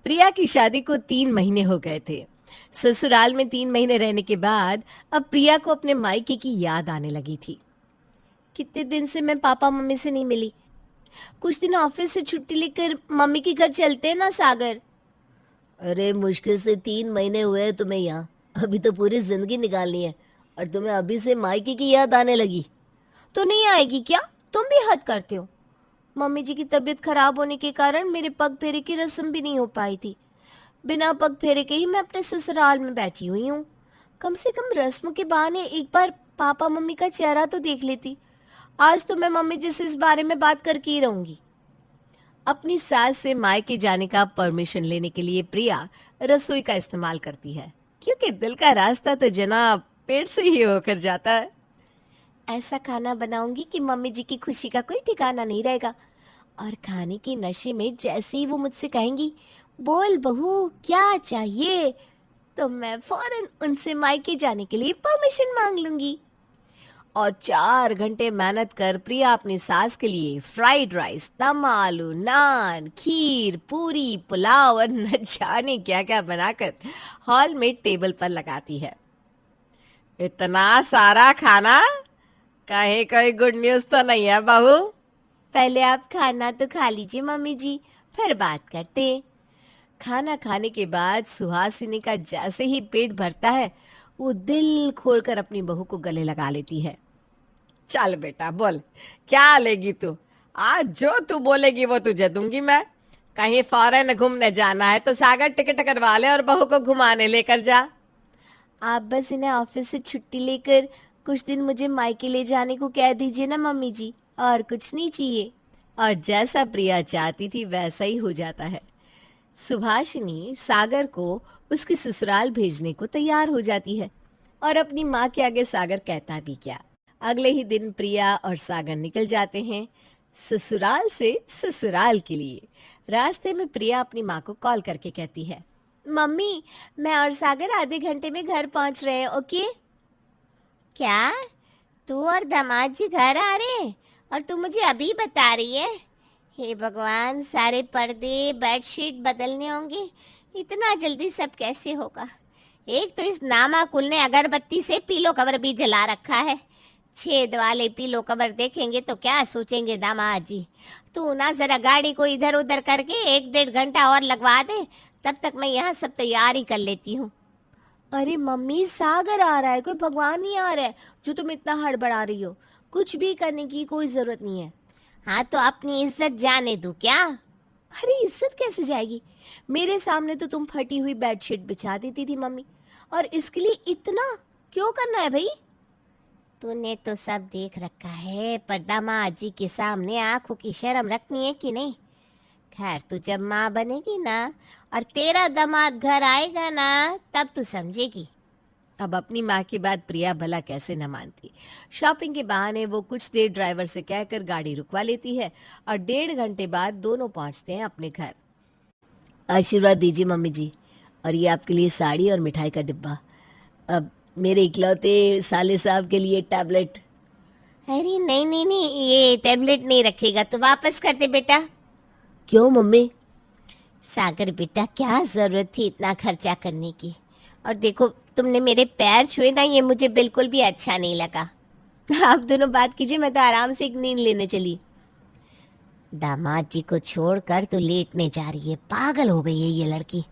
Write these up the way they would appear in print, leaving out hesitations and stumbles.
प्रिया की शादी को 3 महीने हो गए थे। ससुराल में 3 महीने रहने के बाद अब प्रिया को अपने मायके की याद आने लगी थी। कितने दिन से मैं पापा मम्मी से नहीं मिली। कुछ दिन ऑफिस से छुट्टी लेकर मम्मी के घर चलते हैं ना सागर। अरे मुश्किल से 3 महीने हुए हैं तुम्हें यहाँ। अभी तो पूरी जिंदगी निकालनी है और तुम्हें अभी से मायके की याद आने लगी। तो नहीं आएगी क्या? तुम भी हद करते हो। मम्मी जी की तबीयत खराब होने के कारण मेरे पग फेरे की रस्म भी नहीं हो पाई थी। बिना पग फेरे के ही मैं अपने ससुराल में बैठी हुई हूँ। कम से कम रस्म के बहाने एक बार पापा मम्मी का चेहरा तो देख लेती। आज तो मैं मम्मी जी से इस बारे में बात करके ही रहूंगी। अपनी सास से मायके जाने का परमिशन लेने के लिए प्रिया रसोई का इस्तेमाल करती है, क्योंकि दिल का रास्ता तो जनाब पेट से ही होकर जाता है। ऐसा खाना बनाऊंगी कि मम्मी जी की खुशी का कोई ठिकाना नहीं रहेगा। और खाने के नशे में जैसे ही वो मुझसे कहेंगी, बोल बहू क्या चाहिए, तो मैं फौरन उनसे मायके जाने के लिए परमिशन मांग लूंगी। और 4 घंटे मेहनत कर प्रिया अपनी सास के लिए फ्राइड राइस, दम आलू, नान, खीर, पूरी, पुलाव और न जाने क्या क्या बनाकर हॉल में टेबल पर लगाती है। इतना सारा खाना, कहीं कोई गुड न्यूज तो नहीं है बहू? पहले आप खाना तो खा लीजिए मम्मी जी, फिर बात करते। खाना खाने के बाद सुहासिनी का जैसे ही पेट भरता है, वो दिल खोलकर अपनी बहू को गले लगा लेती है। चल बेटा बोल, क्या लेगी तू? आज जो तू बोलेगी वो तुझे दूंगी मैं। कहीं फॉरेन घूमने जाना है तो सागर टिकट करवा ले और बहू को घुमाने लेकर जा। आप बस इन्हें ऑफिस से छुट्टी लेकर कुछ दिन मुझे मायके ले जाने को कह दीजिए ना मम्मी जी, और कुछ नहीं चाहिए। और जैसा प्रिया चाहती थी वैसा ही हो जाता है। सुभाषिनी सागर को उसके ससुराल भेजने को तैयार हो जाती है, और अपनी माँ के आगे सागर कहता भी क्या। अगले ही दिन प्रिया और सागर निकल जाते हैं ससुराल से ससुराल के लिए। रास्ते में प्रिया अपनी माँ को कॉल करके कहती है, मम्मी मैं और सागर आधे घंटे में घर पहुंच रहे हैं, ओके? क्या? तू और दामाद जी घर आ रहे हैं और तू मुझे अभी बता रही है? हे भगवान, सारे पर्दे बेडशीट बदलने होंगे। इतना जल्दी सब कैसे होगा? एक तो इस नामाकुल ने अगरबत्ती से पीलो कवर भी जला रखा है। छेद वाले पीलो कवर देखेंगे तो क्या सोचेंगे दामाद जी। तू ना जरा गाड़ी को इधर उधर करके 1-1.5 घंटा और लगवा दे, तब तक मैं यहाँ सब तैयारी कर लेती हूँ। अरे मम्मी, सागर आ रहा है, कोई भगवान नहीं आ रहा है जो तुम इतना हड़बड़ा रही हो। कुछ भी करने की कोई जरूरत नहीं है। हाँ तो अपनी इज्जत जाने दो क्या? अरे इज्जत कैसे जाएगी? मेरे सामने तो तुम फटी हुई बेडशीट बिछा देती थी मम्मी, और इसके लिए इतना क्यों करना है भाई? तूने तो सब देख रखा है, पर दामाद जी के सामने आंखों की शर्म रखनी है कि नहीं? खैर तू जब माँ बनेगी ना और तेरा दामाद घर आएगा ना, तब तू समझेगी। अब अपनी माँ की बात प्रिया भला कैसे न मानती। शॉपिंग के बहाने वो कुछ देर ड्राइवर से कहकर गाड़ी रुकवा लेती है, और 1.5 घंटे बाद दोनों पहुंचते हैं अपने घर। आशीर्वाद दीजिए मम्मी जी, और ये आपके लिए साड़ी और मिठाई का डिब्बा। अब मेरे इकलौते साले साहब के लिए टैबलेट। अरे नहीं नहीं नहीं, ये टेबलेट नहीं रखेगा तो वापस कर दे बेटा। क्यों मम्मी? सागर बेटा, क्या जरूरत थी इतना खर्चा करने की? और देखो, तुमने मेरे पैर छुए ना, ये मुझे बिल्कुल भी अच्छा नहीं लगा। आप दोनों बात कीजिए, मैं तो आराम से एक नींद लेने चली। दामाद जी को छोड़कर तो लेटने जा रही है, पागल हो गई है ये लड़की।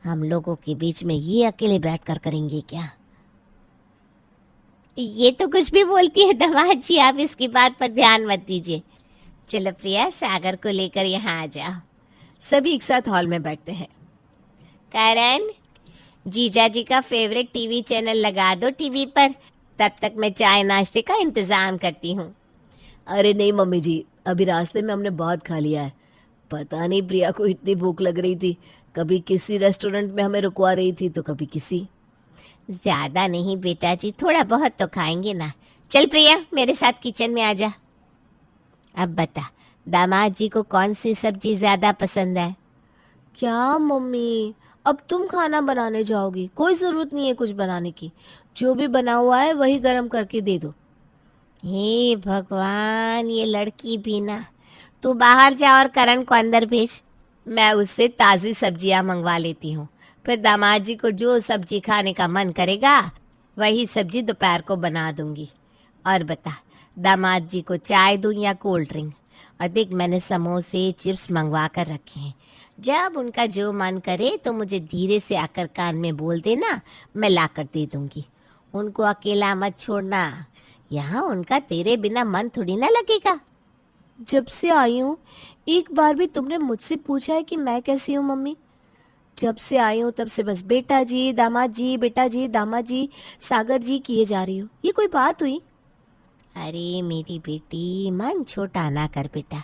हम लोगों के बीच में ये अकेले बैठकर करेंगे क्या? ये तो कुछ भी बोलती है दामाद जी, आप इसकी बात पर ध्यान मत दीजिए। चलो प्रिया, सागर को लेकर यहाँ आ जाओ। सभी एक साथ हॉल में बैठते हैं। करण, जीजा जी का फेवरेट टीवी चैनल लगा दो टीवी पर, तब तक मैं चाय नाश्ते का इंतजाम करती हूँ। अरे नहीं मम्मी जी, अभी रास्ते में हमने बहुत खा लिया है। पता नहीं प्रिया को इतनी भूख लग रही थी, कभी किसी रेस्टोरेंट में हमें रुकवा रही थी तो कभी किसी। ज्यादा नहीं बेटा जी, थोड़ा बहुत तो खाएंगे ना। चल प्रिया, मेरे साथ किचन में आ जा। अब बता, दामाद जी को कौन सी सब्जी ज्यादा पसंद है? क्या मम्मी, अब तुम खाना बनाने जाओगी? कोई जरूरत नहीं है कुछ बनाने की, जो भी बना हुआ है वही गरम करके दे दो। हे भगवान, ये लड़की भी ना। तू बाहर जा और करण को अंदर भेज। मैं उससे ताज़ी सब्जियां मंगवा लेती हूँ। फिर दामाद जी को जो सब्जी खाने का मन करेगा वही सब्जी दोपहर को बना दूंगी। और बता, दामाद जी को चाय दूं या कोल्ड ड्रिंक? और देख, मैंने समोसे चिप्स मंगवा कर रखे हैं। जब उनका जो मन करे तो मुझे धीरे से आकर कान में बोल देना, मैं ला कर दे दूंगी। उनको अकेला मत छोड़ना, यहाँ उनका तेरे बिना मन थोड़ी ना लगेगा। जब से आई हूँ एक बार भी तुमने मुझसे पूछा है कि मैं कैसी हूँ मम्मी? जब से आई हूँ तब से बस बेटा जी, दामाद जी, बेटा जी, दामाद जी, सागर जी किए जा रही हो। ये कोई बात हुई? अरे मेरी बेटी, मन छोटा ना कर बेटा।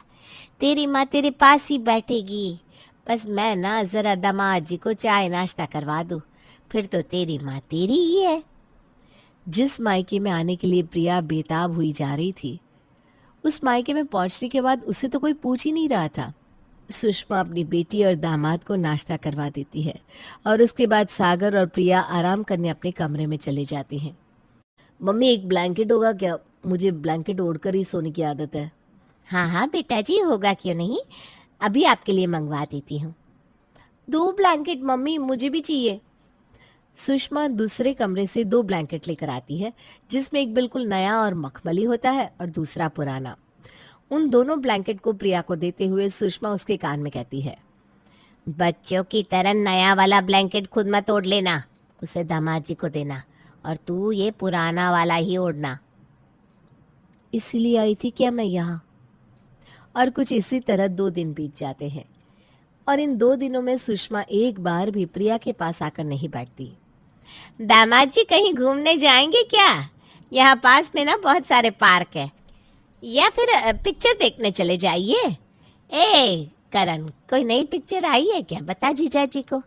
तेरी माँ तेरे पास ही बैठेगी। बस मैं ना जरा दामाद जी को चाय नाश्ता करवा दूँ, फिर तो तेरी माँ तेरी ही है। जिस मायके में आने के लिए प्रिया बेताब हुई जा रही थी, उस मायके में पहुंचने के बाद उसे तो कोई पूछ ही नहीं रहा था। सुषमा अपनी बेटी और दामाद को नाश्ता करवा देती है और उसके बाद सागर और प्रिया आराम करने अपने कमरे में चले जाती हैं। मम्मी, एक ब्लैंकेट होगा क्या? मुझे ब्लैंकेट ओढ़कर ही सोने की आदत है। हाँ हाँ बेटा जी, होगा क्यों नहीं, अभी आपके लिए मंगवा देती हूँ। 2 ब्लैंकेट मम्मी, मुझे भी चाहिए। सुषमा दूसरे कमरे से 2 ब्लैंकेट लेकर आती है, जिसमें एक बिल्कुल नया और मखमली होता है और दूसरा पुराना। उन दोनों ब्लैंकेट को प्रिया को देते हुए सुषमा उसके कान में कहती है, बच्चों की तरह नया वाला ब्लैंकेट खुद मत ओढ़ लेना, उसे दामाद जी को देना, और तू ये पुराना वाला ही ओढ़ना। इसीलिए आई थी क्या मैं यहाँ? और कुछ इसी तरह 2 दिन बीत जाते हैं और इन 2 दिनों में सुषमा एक बार भी प्रिया के पास आकर नहीं बैठती। दामाद जी कहीं घूमने जाएंगे क्या? यहाँ पास में ना बहुत सारे पार्क है, या फिर पिक्चर देखने चले जाइए। ए करण, कोई नई पिक्चर आई है क्या? बता जीजा जी को।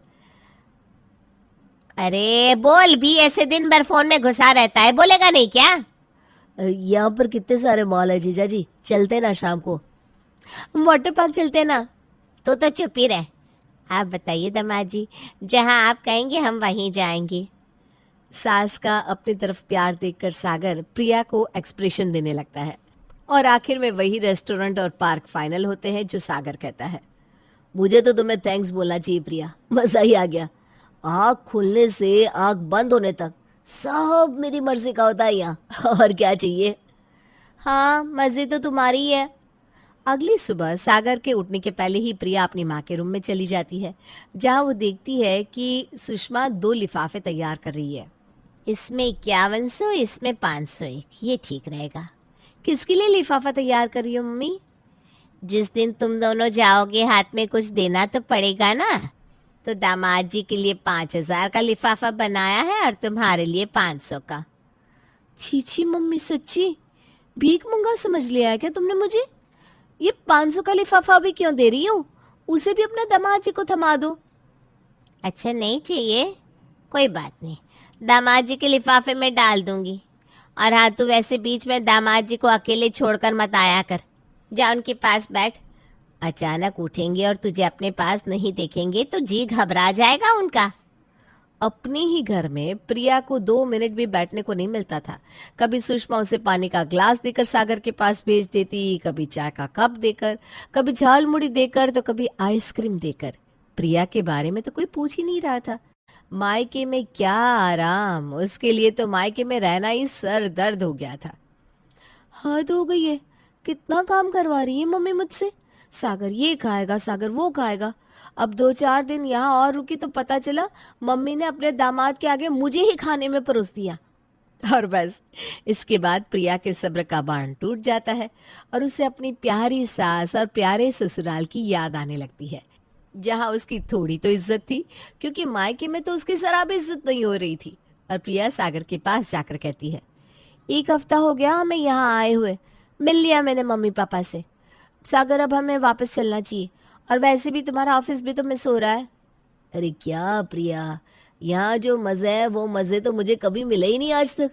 अरे बोल भी, ऐसे दिन भर फोन में घुसा रहता है, बोलेगा नहीं क्या? यहाँ पर कितने सारे मॉल है जीजा जी, चलते ना शाम को। वाटर पार्क चलते ना। तो चुप ही रह। आप बताइए दामाद जी, जहाँ आप कहेंगे हम वहीं जाएंगे। सास का अपनी तरफ प्यार देखकर सागर प्रिया को एक्सप्रेशन देने लगता है और आखिर में वही रेस्टोरेंट और पार्क फाइनल होते हैं जो सागर कहता है। मुझे तो तुम्हें थैंक्स बोलना चाहिए प्रिया, मजा ही आ गया। आँख खुलने से आँख बंद होने तक सब मेरी मर्जी का होता है यहाँ, और क्या चाहिए। हाँ, मजे तो तुम्हारी ही है। अगली सुबह सागर के उठने के पहले ही प्रिया अपनी माँ के रूम में चली जाती है, जहाँ वो देखती है कि सुषमा 2 लिफाफे तैयार कर रही है। इसमें 5100, इसमें 501, ये ठीक रहेगा। किसके लिए लिफाफा तैयार कर रही हो मम्मी? जिस दिन तुम दोनों जाओगे हाथ में कुछ देना तो पड़ेगा ना, तो दामाद जी के लिए 5000 का लिफाफा बनाया है और तुम्हारे लिए 500 का। छी मम्मी, सच्ची भीख मंगा समझ लिया है क्या तुमने मुझे? ये 500 का लिफाफा भी क्यों दे रही हो? उसे भी अपने दामाद जी को थमा दो। अच्छा नहीं चाहिए, कोई बात नहीं, दामाद जी के लिफाफे में डाल दूंगी। और हाँ, तू वैसे बीच में दामाद जी को अकेले छोड़कर मत आया कर, जा उनके पास बैठ। अचानक उठेंगे और तुझे अपने पास नहीं देखेंगे तो जी घबरा जाएगा उनका। अपने ही घर में प्रिया को 2 मिनट भी बैठने को नहीं मिलता था। कभी सुषमा उसे पानी का ग्लास देकर सागर के पास भेज देती, कभी चाय का कप देकर, कभी झाल मुड़ी देकर, तो कभी आइसक्रीम देकर। प्रिया के बारे में तो कोई पूछ ही नहीं रहा था। मायके में क्या आराम, उसके लिए तो मायके में रहना ही सर दर्द हो गया था। हद हो गई है, कितना काम करवा रही है मम्मी मुझसे। सागर ये खाएगा, सागर वो खाएगा। अब 2-4 दिन यहाँ और रुकी तो पता चला मम्मी ने अपने दामाद के आगे मुझे ही खाने में परोस दिया। और बस इसके बाद प्रिया के सब्र का बांध टूट जाता है और उसे अपनी प्यारी सास और प्यारे ससुराल की याद आने लगती है, जहाँ उसकी थोड़ी तो इज्जत थी, क्योंकि मायके में तो उसकी जरा भी इज्जत नहीं हो रही थी। और प्रिया सागर के पास जाकर कहती है, 1 हफ्ता हो गया हमें यहाँ आए हुए, मिल लिया मैंने मम्मी पापा से। सागर अब हमें वापस चलना चाहिए, और वैसे भी तुम्हारा ऑफिस भी तो मिस हो रहा है। अरे क्या प्रिया, यहाँ जो मजे है वो मजे तो मुझे कभी मिले ही नहीं आज तक।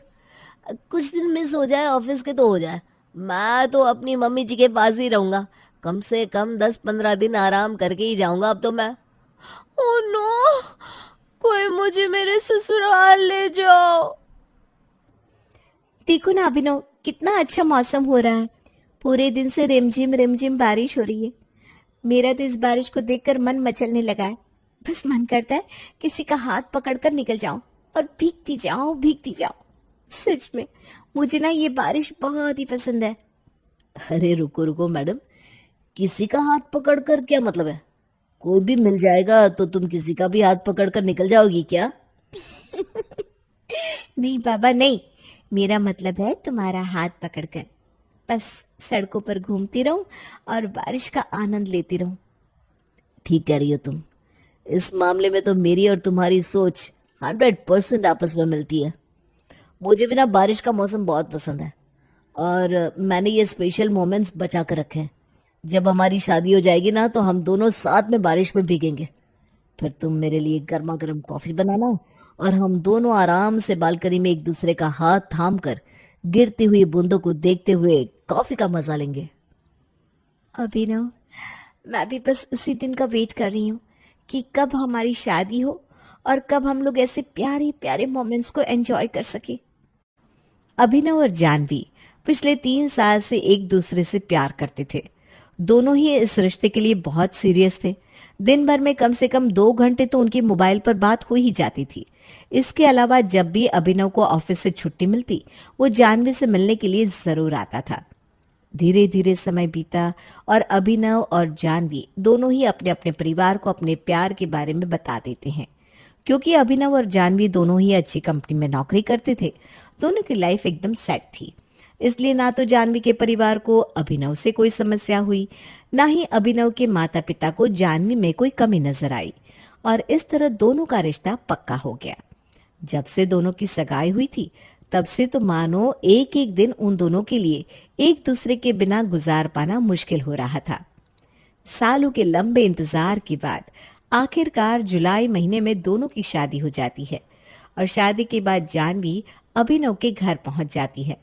कुछ दिन मिस हो जाए ऑफिस के तो हो जाए, मैं तो अपनी मम्मी जी के पास ही रहूंगा। कम से कम 10-15 दिन आराम करके ही जाऊंगा अब तो मैं। ओह नो, कोई मुझे मेरे ससुराल ले जाओ। देखो ना अभिनव, कितना अच्छा मौसम हो रहा है, पूरे दिन से रिमझिम रिमझिम बारिश हो रही है। मेरा तो इस बारिश को देखकर मन मचलने लगा है। बस मन करता है किसी का हाथ पकड़कर निकल जाऊं और भीगती जाऊं। सच में मुझे ना ये बारिश बहुत ही पसंद है। अरे रुको रुको मैडम, किसी का हाथ पकड़कर क्या मतलब है? कोई भी मिल जाएगा तो तुम किसी का भी हाथ पकड़कर निकल जाओगी क्या? नहीं बाबा नहीं, मेरा मतलब है तुम्हारा हाथ पकड़कर बस सड़कों पर घूमती रहूं और बारिश का आनंद लेती रहूं। ठीक कह रही हो तुम। इस मामले में तो मेरी और तुम्हारी सोच 100% आपस में मिलती है। मुझे भी ना बारिश का मौसम बहुत पसंद है, और मैंने ये स्पेशल मोमेंट्स बचा कर रखे हैं। जब हमारी शादी हो जाएगी ना तो हम दोनों साथ में बारिश में भीगेंगे। फिर तुम मेरे लिए गर्मा गर्म कॉफी बनाना, और हम दोनों आराम से बालकनी में एक दूसरे का हाथ थाम कर गिरती हुई बूंदों को देखते हुए कॉफी का मजा लेंगे। अभिनव, मैं भी बस उसी दिन का वेट कर रही हूँ कि कब हमारी शादी हो और कब हम लोग ऐसे प्यारे प्यारे मोमेंट्स को एंजॉय कर सके। अभिनव और जानवी पिछले 3 साल से एक दूसरे से प्यार करते थे। दोनों ही इस रिश्ते के लिए बहुत सीरियस थे। दिन भर में कम से कम 2 घंटे तो उनकी मोबाइल पर बात हो ही जाती थी। इसके अलावा जब भी अभिनव को ऑफिस से छुट्टी मिलती, वो जानवी से मिलने के लिए जरूर आता था। धीरे धीरे समय बीता और अभिनव और जानवी दोनों ही अपने अपने परिवार को अपने प्यार के बारे में बता देते हैं। क्योंकि अभिनव और जानवी दोनों ही अच्छी कंपनी में नौकरी करते थे, दोनों की लाइफ एकदम सेट थी। इसलिए ना तो जानवी के परिवार को अभिनव से कोई समस्या हुई, ना ही अभिनव के माता पिता को जानवी में कोई कमी नजर आई, और इस तरह दोनों का रिश्ता पक्का हो गया। जब से दोनों की सगाई हुई थी, तब से तो मानो एक एक दिन उन दोनों के लिए एक दूसरे के बिना गुजार पाना मुश्किल हो रहा था। सालों के लंबे इंतजार के बाद आखिरकार जुलाई महीने में दोनों की शादी हो जाती है, और शादी के बाद जानवी अभिनव के घर पहुंच जाती है।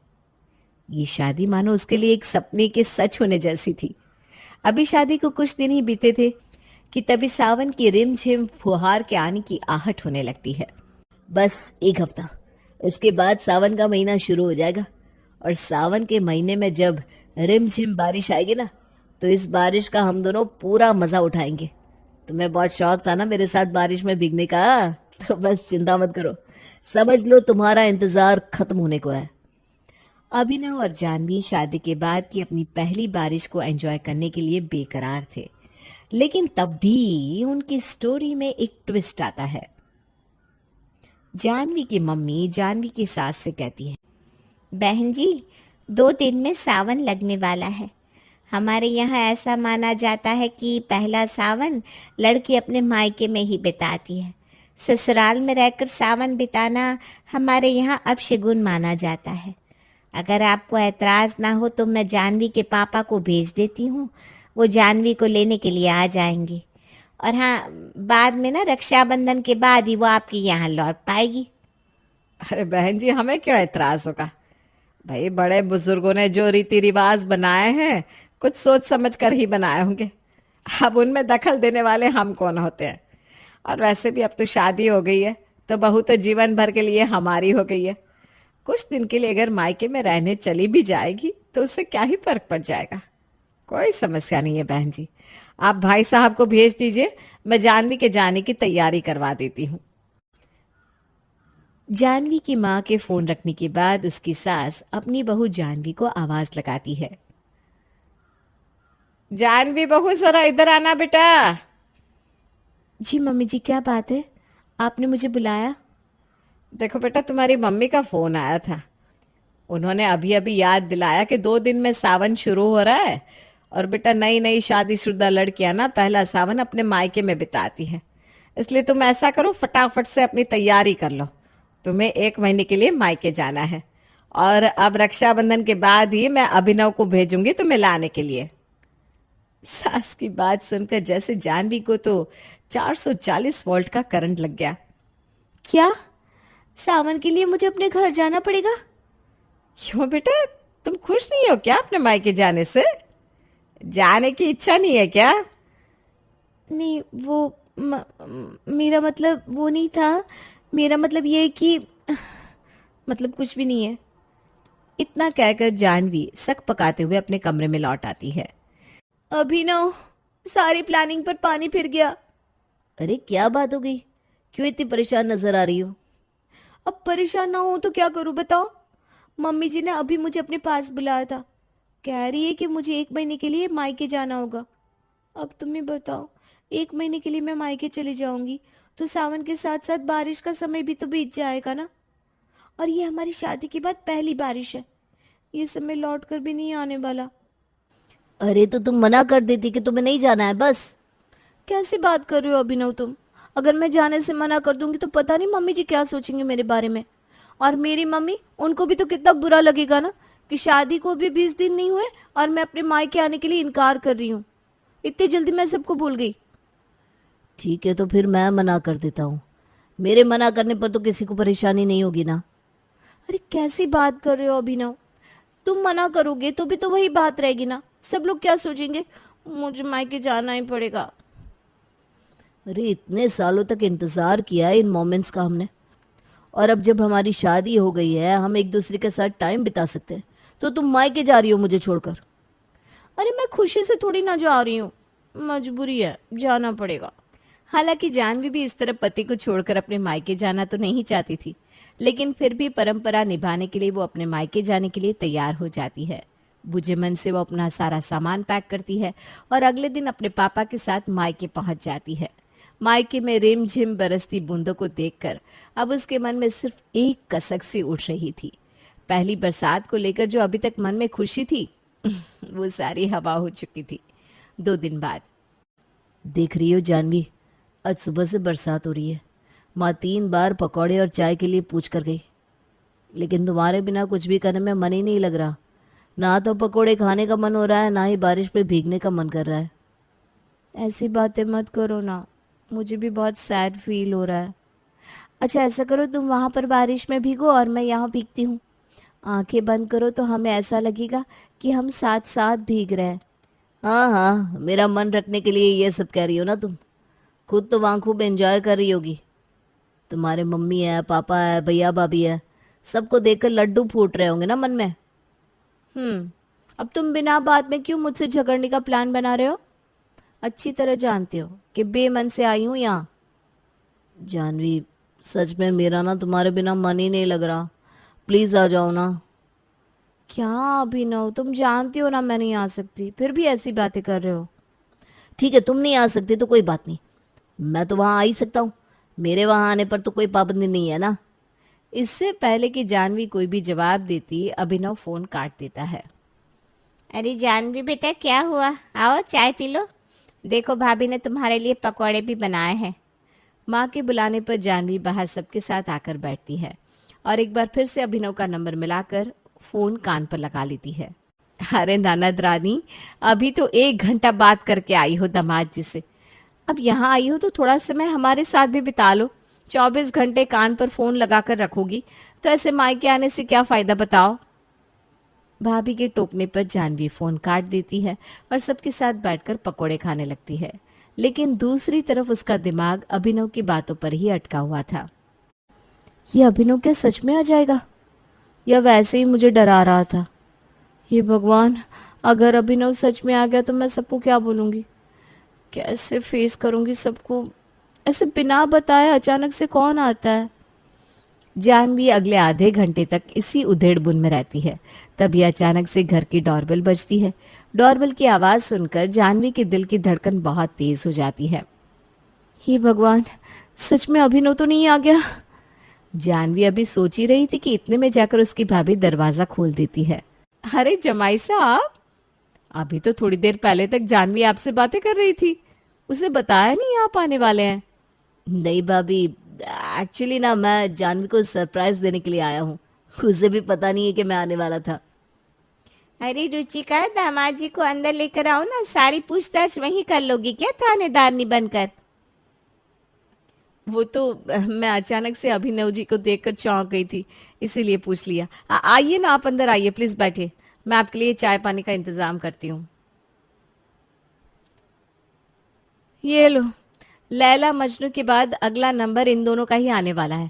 ये शादी मानो उसके लिए एक सपने के सच होने जैसी थी। अभी शादी को कुछ दिन ही बीते थे कि तभी सावन की रिमझिम फुहार के आने की आहट होने लगती है। बस एक हफ्ता, इसके बाद सावन का महीना शुरू हो जाएगा, और सावन के महीने में जब रिमझिम बारिश आएगी ना, तो इस बारिश का हम दोनों पूरा मजा उठाएंगे। तुम्हें बहुत शौक था ना मेरे साथ बारिश में भीगने का, तो बस चिंता मत करो, समझ लो तुम्हारा इंतजार खत्म होने को है। अभिनव और जानवी शादी के बाद की अपनी पहली बारिश को एंजॉय करने के लिए बेकरार थे, लेकिन तब भी उनकी स्टोरी में एक ट्विस्ट आता है। जानवी की मम्मी जानवी की सास से कहती है, बहन जी, 2 दिन में सावन लगने वाला है। हमारे यहाँ ऐसा माना जाता है कि पहला सावन लड़की अपने मायके में ही बिताती है। ससुराल में रहकर सावन बिताना हमारे यहाँ अपशगुन माना जाता है। अगर आपको ऐतराज ना हो तो मैं जानवी के पापा को भेज देती हूँ, वो जानवी को लेने के लिए आ जाएंगे। और हाँ, बाद में ना रक्षाबंधन के बाद ही वो आपके यहाँ लौट पाएगी। अरे बहन जी, हमें क्यों ऐतराज होगा? भाई, बड़े बुजुर्गों ने जो रीति रिवाज बनाए हैं, कुछ सोच समझ कर ही बनाए होंगे। अब उनमें दखल देने वाले हम कौन होते हैं? और वैसे भी अब तो शादी हो गई है, तो बहू तो जीवन भर के लिए हमारी हो गई है। कुछ दिन के लिए अगर मायके में रहने चली भी जाएगी तो उससे क्या ही फर्क पड़ जाएगा। कोई समस्या नहीं है बहन जी, आप भाई साहब को भेज दीजिए, मैं जानवी के जाने की तैयारी करवा देती हूँ। जानवी की माँ के फोन रखने के बाद उसकी सास अपनी बहू जानवी को आवाज लगाती है, जानवी बहू, जरा इधर आना बेटा। जी मम्मी जी, क्या बात है? आपने मुझे बुलाया? देखो बेटा, तुम्हारी मम्मी का फोन आया था। उन्होंने अभी अभी याद दिलाया कि 2 दिन में सावन शुरू हो रहा है, और बेटा नई नई शादीशुदा लड़कियां ना पहला सावन अपने मायके में बिताती हैं। इसलिए तुम ऐसा करो, फटाफट से अपनी तैयारी कर लो। तुम्हें 1 महीने के लिए मायके जाना है, और अब रक्षाबंधन के बाद ही मैं अभिनव को भेजूंगी तुम्हें लाने के लिए। सास की बात सुनकर जैसे जानवी को तो 440 वोल्ट का करंट लग गया। क्या सावन के लिए मुझे अपने घर जाना पड़ेगा? क्यों बेटा, तुम खुश नहीं हो क्या अपने मायके जाने से? जाने की इच्छा नहीं है क्या? नहीं, वो मेरा मतलब वो नहीं था। मेरा मतलब ये है कि मतलब कुछ भी नहीं है। इतना कहकर जानवी सक पकाते हुए अपने कमरे में लौट आती है। अभिनव, सारी प्लानिंग पर पानी फिर गया। अरे क्या बात हो गई, क्यों इतनी परेशान नजर आ रही हो? अब परेशान ना हो तो क्या करूं बताओ। मम्मी जी ने अभी मुझे अपने पास बुलाया था, कह रही है कि मुझे 1 महीने के लिए मायके जाना होगा। अब तुम ही बताओ, 1 महीने के लिए मैं मायके चली जाऊंगी तो सावन के साथ साथ बारिश का समय भी तो बीत जाएगा ना। और ये हमारी शादी के बाद पहली बारिश है, ये समय लौट कर भी नहीं आने वाला। अरे तो तुम मना कर देती कि तुम्हें नहीं जाना है बस। कैसी बात कर रहे हो अभिनव तुम? अगर मैं जाने से मना कर दूंगी तो पता नहीं मम्मी जी क्या सोचेंगे मेरे बारे में। और मेरी मम्मी, उनको भी तो कितना बुरा लगेगा ना कि शादी को भी 20 दिन नहीं हुए और मैं अपने मायके आने के लिए इनकार कर रही हूँ। इतनी जल्दी मैं सबको भूल गई। ठीक है तो फिर मैं मना कर देता हूँ। मेरे मना करने पर तो किसी को परेशानी नहीं होगी ना। अरे कैसी बात कर रहे हो अभिनव, तुम मना करोगे तो भी तो वही बात रहेगी ना, सब लोग क्या सोचेंगे। मुझे मायके जाना ही पड़ेगा। अरे इतने सालों तक इंतजार किया है इन मोमेंट्स का हमने, और अब जब हमारी शादी हो गई है हम एक दूसरे के साथ टाइम बिता सकते हैं, तो तुम मायके जा रही हो मुझे छोड़कर। अरे मैं खुशी से थोड़ी ना जा रही हूँ, मजबूरी है, जाना पड़ेगा। हालांकि जानवी भी इस तरह पति को छोड़कर अपने मायके जाना तो नहीं चाहती थी, लेकिन फिर भी परंपरा निभाने के लिए वो अपने मायके जाने के लिए तैयार हो जाती है। बुझे मन से वो अपना सारा सामान पैक करती है और अगले दिन अपने पापा के साथ मायके पहुंच जाती है। मायके में रिमझिम बरसती बूंदों को देखकर अब उसके मन में सिर्फ एक कसक सी उठ रही थी। पहली बरसात को लेकर जो अभी तक मन में खुशी थी वो सारी हवा हो चुकी थी। 2 दिन बाद। देख रही हो जानवी, आज सुबह से बरसात हो रही है। माँ 3 बार पकौड़े और चाय के लिए पूछ कर गई, लेकिन तुम्हारे बिना कुछ भी करने में मन ही नहीं लग रहा। ना तो पकौड़े खाने का मन हो रहा है, ना ही बारिश में भीगने का मन कर रहा है। ऐसी बातें मत करो ना, मुझे भी बहुत सैड फील हो रहा है। अच्छा ऐसा करो, तुम वहां पर बारिश में भीगो और मैं यहाँ भीगती हूँ। आंखें बंद करो तो हमें ऐसा लगेगा कि हम साथ साथ भीग रहे हैं। हाँ हाँ, मेरा मन रखने के लिए ये सब कह रही हो ना तुम। खुद तो वहाँ खूब एंजॉय कर रही होगी। तुम्हारे मम्मी है, पापा है, भैया भाभी है, सबको देखकर लड्डू फूट रहे होंगे ना मन में। अब तुम बिना बात में क्यों मुझसे झगड़ने का प्लान बना रहे हो? अच्छी तरह जानते हो कि बेमन से आई हूँ यहाँ। जानवी, सच में मेरा ना तुम्हारे बिना मन ही नहीं लग रहा। प्लीज आ जाओ ना। क्या अभिनव, तुम जानते हो ना मैं नहीं आ सकती, फिर भी ऐसी बातें कर रहे हो। ठीक है, तुम नहीं आ सकती तो कोई बात नहीं, मैं तो वहां आ ही सकता हूँ। मेरे वहां आने पर तो कोई पाबंदी नहीं है ना। इससे पहले कि जानवी कोई भी जवाब देती, अभिनव फोन काट देता है। अरे जानवी बेटा, क्या हुआ? आओ चाय पी लो, देखो भाभी ने तुम्हारे लिए पकौड़े भी बनाए हैं। माँ के बुलाने पर जानवी बाहर सबके साथ आकर बैठती है और एक बार फिर से अभिनव का नंबर मिलाकर फोन कान पर लगा लेती है। अरे ननद रानी, अभी तो 1 घंटा बात करके आई हो दामाद जी से, अब यहाँ आई हो तो थोड़ा समय हमारे साथ भी बिता लो। 24 घंटे कान पर फोन लगाकर रखोगी तो ऐसे मायके आने से क्या फायदा बताओ। भाभी के टोकने पर जानवी फोन काट देती है और सबके साथ बैठकर पकोड़े खाने लगती है, लेकिन दूसरी तरफ उसका दिमाग अभिनव की बातों पर ही अटका हुआ था। ये अभिनव क्या सच में आ जाएगा या वैसे ही मुझे डरा रहा था? ये भगवान, अगर अभिनव सच में आ गया तो मैं सबको क्या बोलूंगी, कैसे फेस करूंगी सबको? ऐसे बिना बताए अचानक से कौन आता है? जानवी अगले आधे घंटे तक इसी उधेड़बुन में रहती है। तभी अचानक से घर की डोरबेल बजती है। डोरबेल की आवाज सुनकर जानवी के दिल की धड़कन बहुत तेज हो जाती है। हे भगवान, सच में अभिनव तो नहीं आ गया? जानवी अभी सोच ही रही थी कि इतने में जाकर उसकी भाभी दरवाजा खोल देती है। अरे जमाई साहब, अभी तो थोड़ी देर पहले तक जानवी आपसे बातें कर रही थी, उसे बताया नहीं आप आने वाले हैं? नहीं भाभी, एक्चुअली ना मैं जानवी को सरप्राइज देने के लिए आया हूँ। उसे भी पता नहीं है कि मैं आने वाला था। अरे रुचिका, दामाद जी को अंदर लेकर आओ ना, सारी पूछताछ वहीं कर लोगी क्या थानेदारनी बनकर? वो तो मैं अचानक से अभिनव जी को देखकर चौंक गई थी, इसीलिए पूछ लिया। आइए ना, आप अंदर आइए प्लीज, बैठिए, मैं आपके लिए चाय पानी का इंतजाम करती हूँ। ये लो, लैला मजनू के बाद अगला नंबर इन दोनों का ही आने वाला है।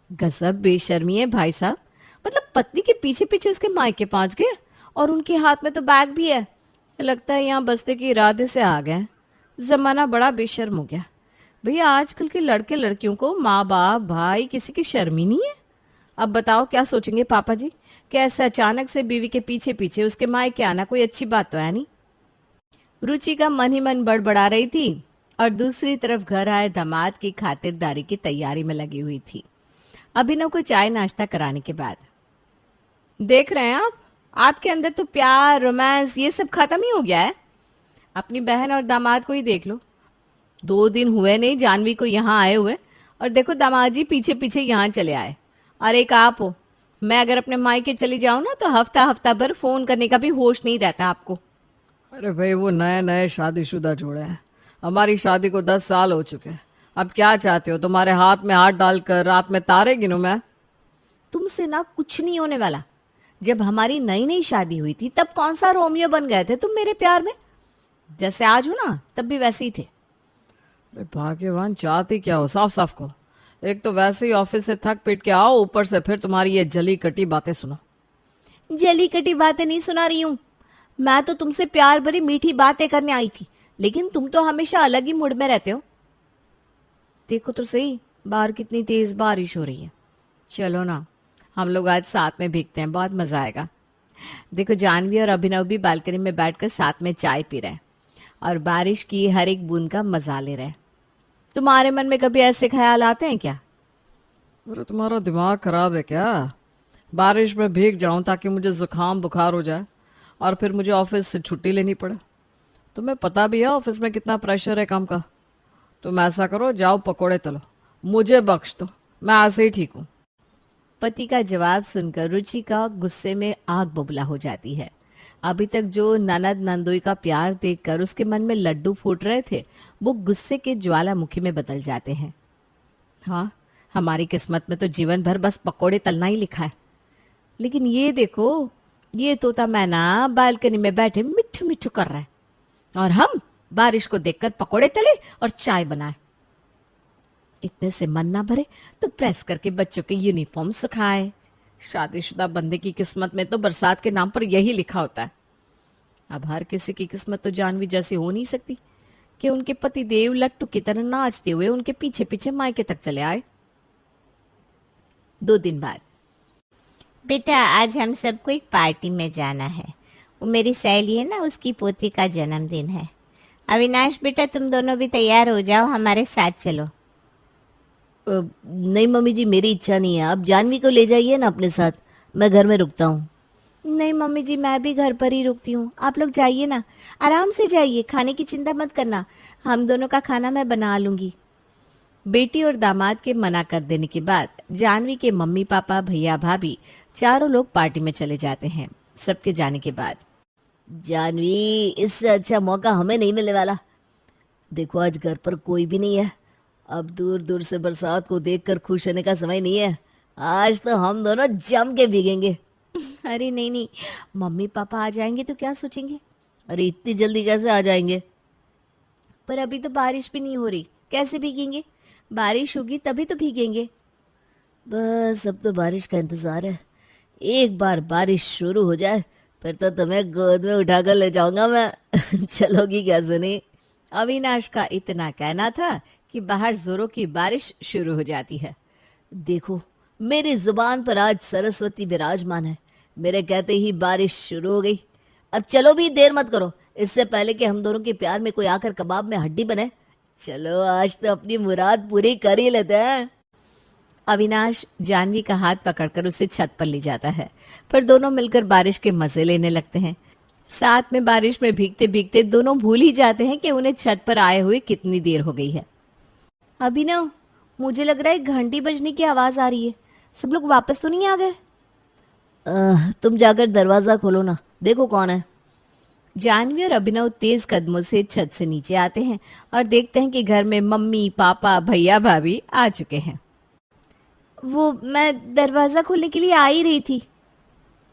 गजब बेशर्मी है भाई साहब, मतलब पत्नी के पीछे पीछे उसके मायके पहुंच गए और उनके हाथ में तो बैग भी है। लगता है यहाँ बसने के इरादे से आ गए। जमाना बड़ा बेशर्म हो गया। भैया आजकल के लड़के लड़कियों को माँ बाप भाई किसी की शर्म ही नहीं है। अब बताओ क्या सोचेंगे पापा जी, कैसे अचानक से बीवी के पीछे पीछे उसके मायके आना कोई अच्छी बात तो है नहीं। रुचि का मन ही मन बड़बड़ा रही थी और दूसरी तरफ घर आए दामाद की खातिरदारी की तैयारी में लगी हुई थी। अभिनव को चाय नाश्ता कराने के बाद, देख रहे हैं आप, आपके अंदर तो प्यार रोमांस ये सब खत्म ही हो गया है। अपनी बहन और दामाद को ही देख लो, 2 दिन हुए नहीं जानवी को यहाँ आए हुए, और देखो दामाद जी पीछे पीछे यहाँ चले आए। और एक आप हो, मैं अगर अपने मायके चली जाऊं ना तो हफ्ता हफ्ता भर फोन करने का भी होश नहीं रहता आपको। अरे भाई वो नए नए शादीशुदा जोड़े हैं, हमारी शादी को 10 साल हो चुके हैं। अब क्या चाहते हो, तुम्हारे हाथ में हाथ डालकर रात में तारे गिनूं मैं? तुमसे ना कुछ नहीं होने वाला। जब हमारी नई नई शादी हुई थी तब कौन सा रोमियो बन गए थे तुम मेरे प्यार में, जैसे आज हो ना तब भी वैसे ही थे। अरे भाग्यवान, चाहती क्या हो साफ साफ को। एक तो वैसे ही ऑफिस से थक पीट के आओ, ऊपर से फिर तुम्हारी ये जली कटी बातें सुनो। जली कटी बातें नहीं सुना रही हूँ, मैं तो तुमसे प्यार भरी मीठी बातें करने आई थी, लेकिन तुम तो हमेशा अलग ही मूड में रहते हो। देखो तो सही, बाहर कितनी तेज बारिश हो रही है। चलो ना हम लोग आज साथ में भीगते हैं, बहुत मजा आएगा। देखो जानवी और अभिनव भी बालकनी में बैठकर साथ में चाय पी रहे हैं और बारिश की हर एक बूंद का मजा ले रहे हैं। तुम्हारे मन में कभी ऐसे ख्याल आते हैं क्या? अरे तुम्हारा दिमाग खराब है क्या? बारिश में भीग जाऊं ताकि मुझे जुकाम बुखार हो जाए और फिर मुझे ऑफिस से छुट्टी लेनी पड़े। तुम्हें पता भी है ऑफिस में कितना प्रेशर है काम का। तुम ऐसा करो, जाओ पकोड़े तलो, मुझे बख्श दो, मैं ऐसे ही ठीक हूँ। पति का जवाब सुनकर रुचि का गुस्से में आग बबूला हो जाती है। अभी तक जो ननद नंदोई का प्यार देखकर उसके मन में लड्डू फूट रहे थे, वो गुस्से के ज्वालामुखी में बदल जाते हैं। हाँ, हमारी किस्मत में तो जीवन भर बस पकोड़े तलना ही लिखा है। लेकिन ये देखो, ये तोता मैना बालकनी में बैठे मिठू मिठू कर रहा है और हम बारिश को देखकर पकोड़े तले और चाय बनाए। इतने से मन ना भरे तो प्रेस करके बच्चों के यूनिफॉर्म सुखाए। शादीशुदा बंदे की किस्मत में तो बरसात के नाम पर यही लिखा होता है। अब हर किसी की किस्मत तो जानवी जैसी हो नहीं सकती कि उनके पति देव लट्टू की तरह नाचते हुए उनके पीछे पीछे मायके तक चले आए। 2 दिन बाद, बेटा आज हम सबको एक पार्टी में जाना है। वो मेरी सहेली है ना, उसकी पोती का जन्मदिन है। अविनाश बेटा तुम दोनों भी तैयार हो जाओ, हमारे साथ चलो। नहीं मम्मी जी, मेरी इच्छा नहीं है, आप जानवी को ले जाइए ना अपने साथ, मैं घर में रुकता हूँ। नहीं मम्मी जी, मैं भी घर पर ही रुकती हूँ, आप लोग जाइए ना, आराम से जाइए, खाने की चिंता मत करना, हम दोनों का खाना मैं बना लूंगी। बेटी और दामाद के मना कर देने के बाद जानवी के मम्मी पापा भैया भाभी चारों लोग पार्टी में चले जाते हैं। सबके जाने के बाद, जानवी इससे अच्छा मौका हमें नहीं मिलने वाला। देखो आज घर पर कोई भी नहीं है, अब दूर दूर से बरसात को देखकर खुश होने का समय नहीं है, आज तो हम दोनों जम के भीगेंगे। अरे नहीं नहीं, मम्मी पापा आ जाएंगे तो क्या सोचेंगे? अरे इतनी जल्दी कैसे आ जाएंगे? पर अभी तो बारिश भी नहीं हो रही, कैसे भीगेंगे? बारिश होगी तभी तो भीगेंगे। बस अब तो बारिश का इंतजार है, एक बार बारिश शुरू हो जाए फिर तो तुम्हें गोद में उठाकर ले जाऊंगा मैं। चलोगी क्या सुनी? अविनाश का इतना कहना था कि बाहर जोरों की बारिश शुरू हो जाती है। देखो मेरी जुबान पर आज सरस्वती विराजमान है, मेरे कहते ही बारिश शुरू हो गई। अब चलो भी, देर मत करो, इससे पहले कि हम दोनों के प्यार में कोई आकर कबाब में हड्डी बने। चलो आज तो अपनी मुराद पूरी कर ही लेते हैं। अविनाश जानवी का हाथ पकड़कर उसे छत पर ले जाता है, फिर दोनों मिलकर बारिश के मजे लेने लगते हैं। साथ में बारिश में भीगते भीगते दोनों भूल ही जाते हैं कि उन्हें छत पर आए हुए कितनी देर हो गई है। अभिनव, मुझे लग रहा है घंटी बजने की आवाज आ रही है, सब लोग वापस तो नहीं आ गए? तुम जाकर दरवाजा खोलो ना, देखो कौन है। जानवी और अभिनव तेज कदमों से छत से नीचे आते हैं और देखते हैं कि घर में मम्मी पापा भैया भाभी आ चुके हैं। वो मैं दरवाजा खोलने के लिए आ ही रही थी।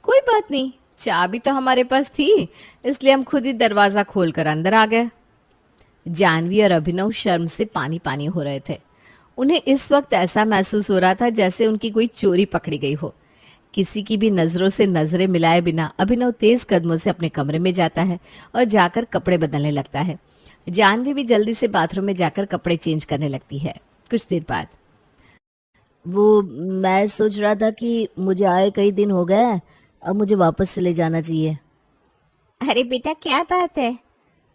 कोई बात नहीं, चाबी तो हमारे पास थी, इसलिए हम खुद ही दरवाजा खोलकर अंदर आ गए। जानवी और अभिनव शर्म से पानी पानी हो रहे थे। उन्हें इस वक्त ऐसा महसूस हो रहा था जैसे उनकी कोई चोरी पकड़ी गई हो। किसी की भी नजरों से नजरें मिलाए बिना अभिनव तेज कदमों से अपने कमरे में जाता है और जाकर कपड़े बदलने लगता है। जानवी भी जल्दी से बाथरूम में जाकर कपड़े चेंज करने लगती है। कुछ देर बाद, वो मैं सोच रहा था कि मुझे आए कई दिन हो गए हैं, अब मुझे वापस चले जाना चाहिए। अरे बेटा, क्या बात है?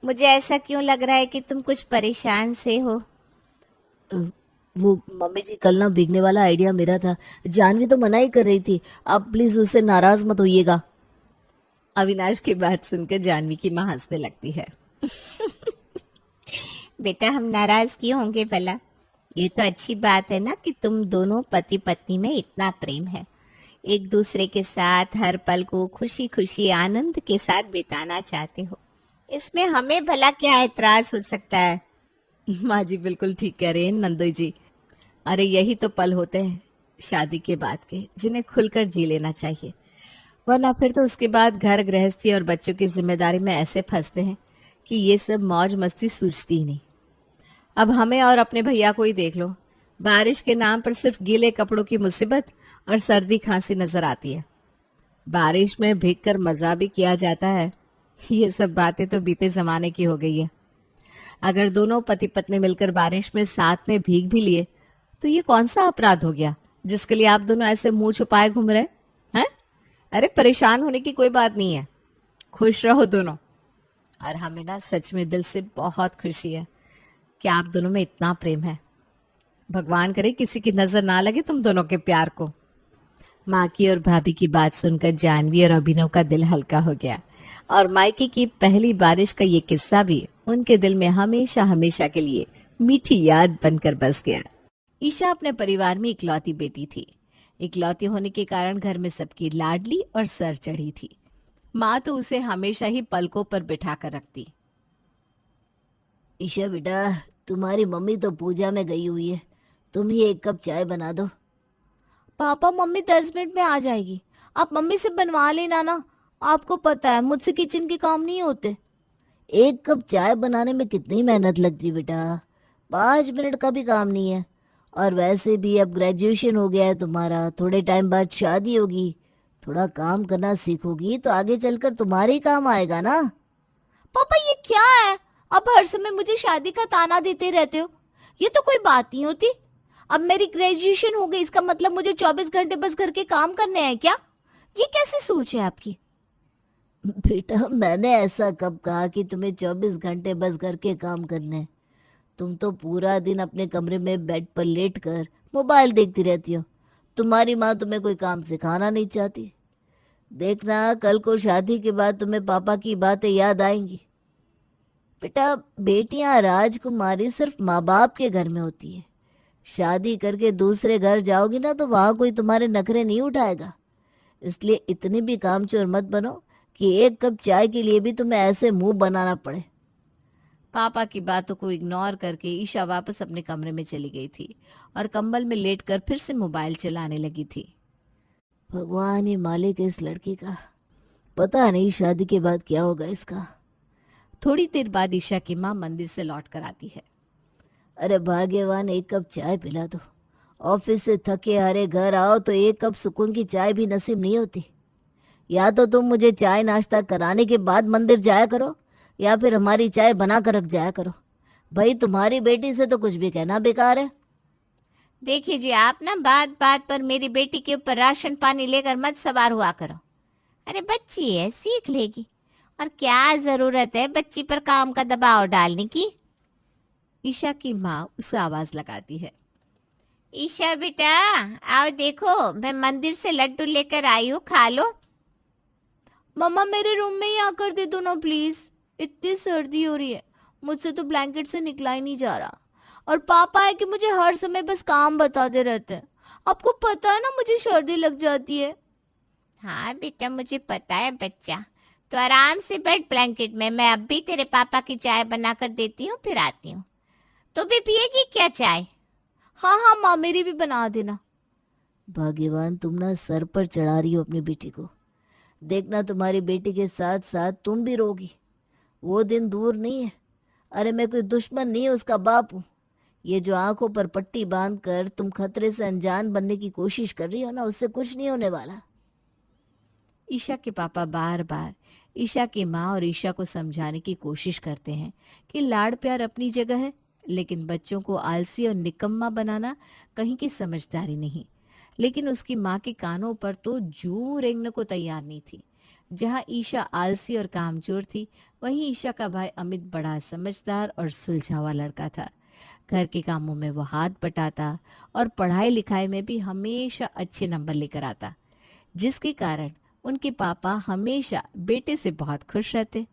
मुझे ऐसा क्यों लग रहा है कि तुम कुछ परेशान से हो? अ, वो मम्मी जी, कल ना भीगने वाला आइडिया मेरा था। जानवी तो मना ही कर रही थी। आप प्लीज उससे नाराज मत होइएगा। अविनाश की बात सुनकर जानवी की माँ हंसने लगती है। बेटा, हम नाराज क्यों होंगे भला? ये तो अच्छी बात है ना कि तुम दोनों पति पत्नी में इतना प्रेम है। एक दूसरे के साथ हर पल को खुशी खुशी आनंद के साथ बिताना चाहते हो। इसमें हमें भला क्या एतराज हो सकता है? माँ जी बिल्कुल ठीक कह रहे हैं नंदोई जी। अरे यही तो पल होते हैं शादी के बाद के, जिन्हें खुलकर जी लेना चाहिए, वरना फिर तो उसके बाद घर गृहस्थी और बच्चों की जिम्मेदारी में ऐसे फंसते हैं कि ये सब मौज मस्ती सूझती ही नहीं। अब हमें और अपने भैया को ही देख लो, बारिश के नाम पर सिर्फ गीले कपड़ों की मुसीबत और सर्दी खांसी नजर आती है। बारिश में भीग कर मजा भी किया जाता है, ये सब बातें तो बीते जमाने की हो गई है। अगर दोनों पति पत्नी मिलकर बारिश में साथ में भीग भी लिए तो ये कौन सा अपराध हो गया जिसके लिए आप दोनों ऐसे मुंह छुपाए घूम रहे हैं? अरे परेशान होने की कोई बात नहीं है, खुश रहो दोनों। और हमें ना सच में दिल से बहुत खुशी है कि आप दोनों में इतना प्रेम है। भगवान करे किसी की नजर ना लगे तुम दोनों के प्यार को। माँ की और भाभी की बात सुनकर जानवी और अभिनव का दिल हल्का हो गया और मायके की पहली बारिश का ये किस्सा भी उनके दिल में हमेशा हमेशा के लिए मीठी याद बनकर बस गया। ईशा अपने परिवार में इकलौती बेटी थी। इकलौती होने के कारण घर में सबकी लाडली और सर चढ़ी थी। माँ तो उसे हमेशा ही पलकों पर बिठा कर रखती। ईशा बेटा, तुम्हारी मम्मी तो पूजा में गई हुई है, तुम ही एक कप चाय बना दो। पापा, मम्मी 10 मिनट में आ जाएगी, आप मम्मी से बनवा लेना ना। आपको पता है मुझसे किचन के काम नहीं होते। एक कप चाय बनाने में कितनी मेहनत लगती बेटा, 5 मिनट का भी काम नहीं है। और वैसे भी अब ग्रेजुएशन हो गया है तुम्हारा, थोड़े टाइम बाद शादी होगी, थोड़ा काम करना सीखोगी तो आगे चलकर तुम्हारे ही काम आएगा ना। पापा, ये क्या है? अब हर समय मुझे शादी का ताना देते रहते हो, ये तो कोई बात नहीं होती। अब मेरी ग्रेजुएशन हो गई, इसका मतलब मुझे 24 घंटे बस घर के काम करने हैं क्या? ये कैसी सोच है आपकी? बेटा, मैंने ऐसा कब कहा कि तुम्हें 24 घंटे बस घर के काम करने हैं? तुम तो पूरा दिन अपने कमरे में बेड पर लेट कर मोबाइल देखती रहती हो। तुम्हारी माँ तुम्हें कोई काम सिखाना नहीं चाहती। देखना, कल को शादी के बाद तुम्हें पापा की बातें याद आएंगी। बेटा, बेटियां राजकुमारी सिर्फ माँ बाप के घर में होती है। शादी करके दूसरे घर जाओगी ना तो वहां कोई तुम्हारे नखरे नहीं उठाएगा। इसलिए इतनी भी कामचोर मत बनो कि एक कप चाय के लिए भी तुम्हें ऐसे मुंह बनाना पड़े। पापा की बातों को इग्नोर करके ईशा वापस अपने कमरे में चली गई थी और कंबल में लेटकर फिर से मोबाइल चलाने लगी थी। भगवान ही मालिक है इस लड़की का, पता नहीं शादी के बाद क्या होगा इसका। थोड़ी देर बाद ईशा की माँ मंदिर से लौट कर आती है। अरे भाग्यवान, एक कप चाय पिला दो। ऑफिस से थके हारे घर आओ तो एक कप सुकून की चाय भी नसीब नहीं होती। या तो तुम मुझे चाय नाश्ता कराने के बाद मंदिर जाया करो, या फिर हमारी चाय बना कर रख जाया करो। भाई, तुम्हारी बेटी से तो कुछ भी कहना बेकार है। देखिए जी, आप ना बात बात पर मेरी बेटी के ऊपर राशन पानी लेकर मत सवार हुआ करो। अरे बच्ची है, सीख लेगी, और क्या जरूरत है बच्ची पर काम का दबाव डालने की? ईशा की माँ उसे आवाज लगाती है। ईशा बेटा, आओ देखो, मैं मंदिर से लड्डू लेकर आई हूँ, खा लो। मम्मा, मेरे रूम में ही आकर दे दो ना प्लीज, इतनी सर्दी हो रही है, मुझसे तो ब्लैंकेट से निकला ही नहीं जा रहा। और पापा है कि मुझे हर समय बस काम बताते रहते हैं। आपको पता है ना, मुझे सर्दी लग जाती है। हाँ बेटा, मुझे पता है बच्चा, तो आराम से बैठ ब्लैंकेट में। मैं अब भी तेरे पापा की चाय बनाकर देती हूँ, फिर आती हूँ। तो भी पिएगी क्या चाय? हाँ हाँ माँ, मेरी भी बना देना। भाग्यवान, तुम ना सर पर चढ़ा रही हो अपनी बेटी को। देखना, तुम्हारी बेटी के साथ साथ तुम भी रोगी। वो दिन दूर नहीं है। अरे मैं कोई दुश्मन नहीं, उसका बाप हूँ। ये जो आंखों पर पट्टी बांध कर तुम खतरे से अनजान बनने की कोशिश कर रही हो ना, उससे कुछ नहीं होने वाला। ईशा के पापा बार बार ईशा की माँ और ईशा को समझाने की कोशिश करते हैं कि लाड़ प्यार अपनी जगह है, लेकिन बच्चों को आलसी और निकम्मा बनाना कहीं की समझदारी नहीं। लेकिन उसकी माँ के कानों पर तो जूं रेंगने को तैयार नहीं थी। जहाँ ईशा आलसी और कामचोर थी, वहीं ईशा का भाई अमित बड़ा समझदार और सुलझावा लड़का था। घर के कामों में वो हाथ बटाता और पढ़ाई लिखाई में भी हमेशा अच्छे नंबर लेकर आता, जिसके कारण उनके पापा हमेशा बेटे से बहुत खुश रहते।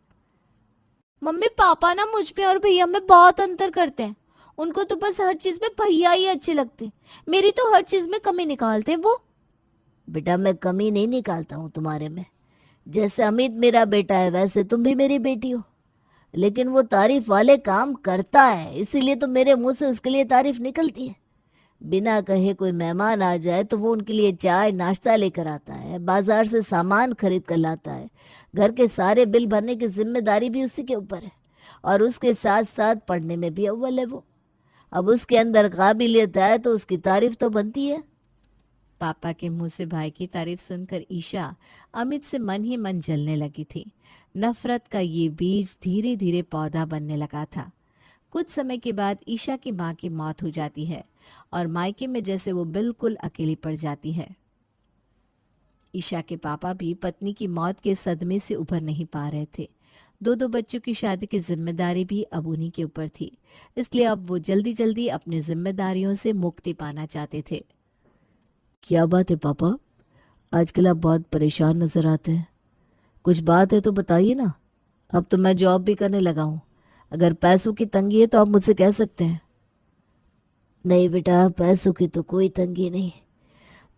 मम्मी पापा ना मुझ में और भैया में बहुत अंतर करते हैं। उनको तो बस हर चीज में भैया ही अच्छे लगते हैं, मेरी तो हर चीज में कमी निकालते हैं वो। बेटा मैं कमी नहीं निकालता हूँ तुम्हारे में। जैसे अमित मेरा बेटा है वैसे तुम भी मेरी बेटी हो। लेकिन वो तारीफ वाले काम करता है, इसीलिए तो मेरे मुंह से उसके लिए तारीफ निकलती है। बिना कहे कोई मेहमान आ जाए तो वो उनके लिए चाय नाश्ता लेकर आता है, बाजार से सामान खरीद कर लाता है। घर के सारे बिल भरने की जिम्मेदारी भी उसी के ऊपर है, और उसके साथ साथ पढ़ने में भी अव्वल है वो। अब उसके अंदर काबिलियत है तो उसकी तारीफ तो बनती है। पापा के मुंह से भाई की तारीफ सुनकर ईशा अमित से मन ही मन जलने लगी थी। नफरत का ये बीज धीरे धीरे पौधा बनने लगा था। कुछ समय के बाद ईशा की माँ की मौत हो जाती है और मायके में जैसे वो बिल्कुल अकेली पड़ जाती है। ईशा के पापा भी पत्नी की मौत के सदमे से उभर नहीं पा रहे थे। दो बच्चों की शादी की जिम्मेदारी भी अब उन्हीं के ऊपर थी, इसलिए अब वो जल्दी जल्दी अपनी जिम्मेदारियों से मुक्ति पाना चाहते थे। क्या बात है पापा, आजकल आप बहुत परेशान नजर आते हैं। कुछ बात है तो बताइए ना। अब तो मैं जॉब भी करने लगा हूँ, अगर पैसों की तंगी है तो आप मुझसे कह सकते हैं। नहीं बेटा, पैसों की तो कोई तंगी नहीं।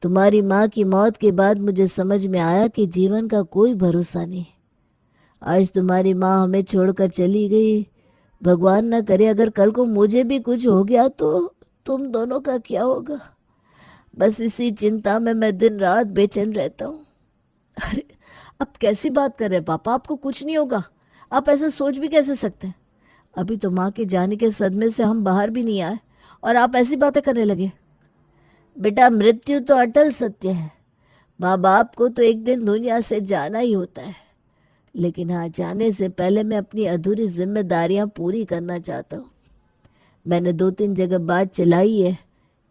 तुम्हारी माँ की मौत के बाद मुझे समझ में आया कि जीवन का कोई भरोसा नहीं। आज तुम्हारी माँ हमें छोड़कर चली गई, भगवान न करे अगर कल को मुझे भी कुछ हो गया तो तुम दोनों का क्या होगा। बस इसी चिंता में मैं दिन रात बेचैन रहता हूँ। अरे अब कैसी बात कर रहे हैं पापा, आपको कुछ नहीं होगा। आप ऐसा सोच भी कैसे सकते हैं। अभी तो माँ के जाने के सदमे से हम बाहर भी नहीं आए और आप ऐसी बातें करने लगे। बेटा मृत्यु तो अटल सत्य है। माँ बाप को तो एक दिन दुनिया से जाना ही होता है, लेकिन हाँ जाने से पहले मैं अपनी अधूरी जिम्मेदारियां पूरी करना चाहता हूँ। मैंने 2-3 जगह बात चलाई है।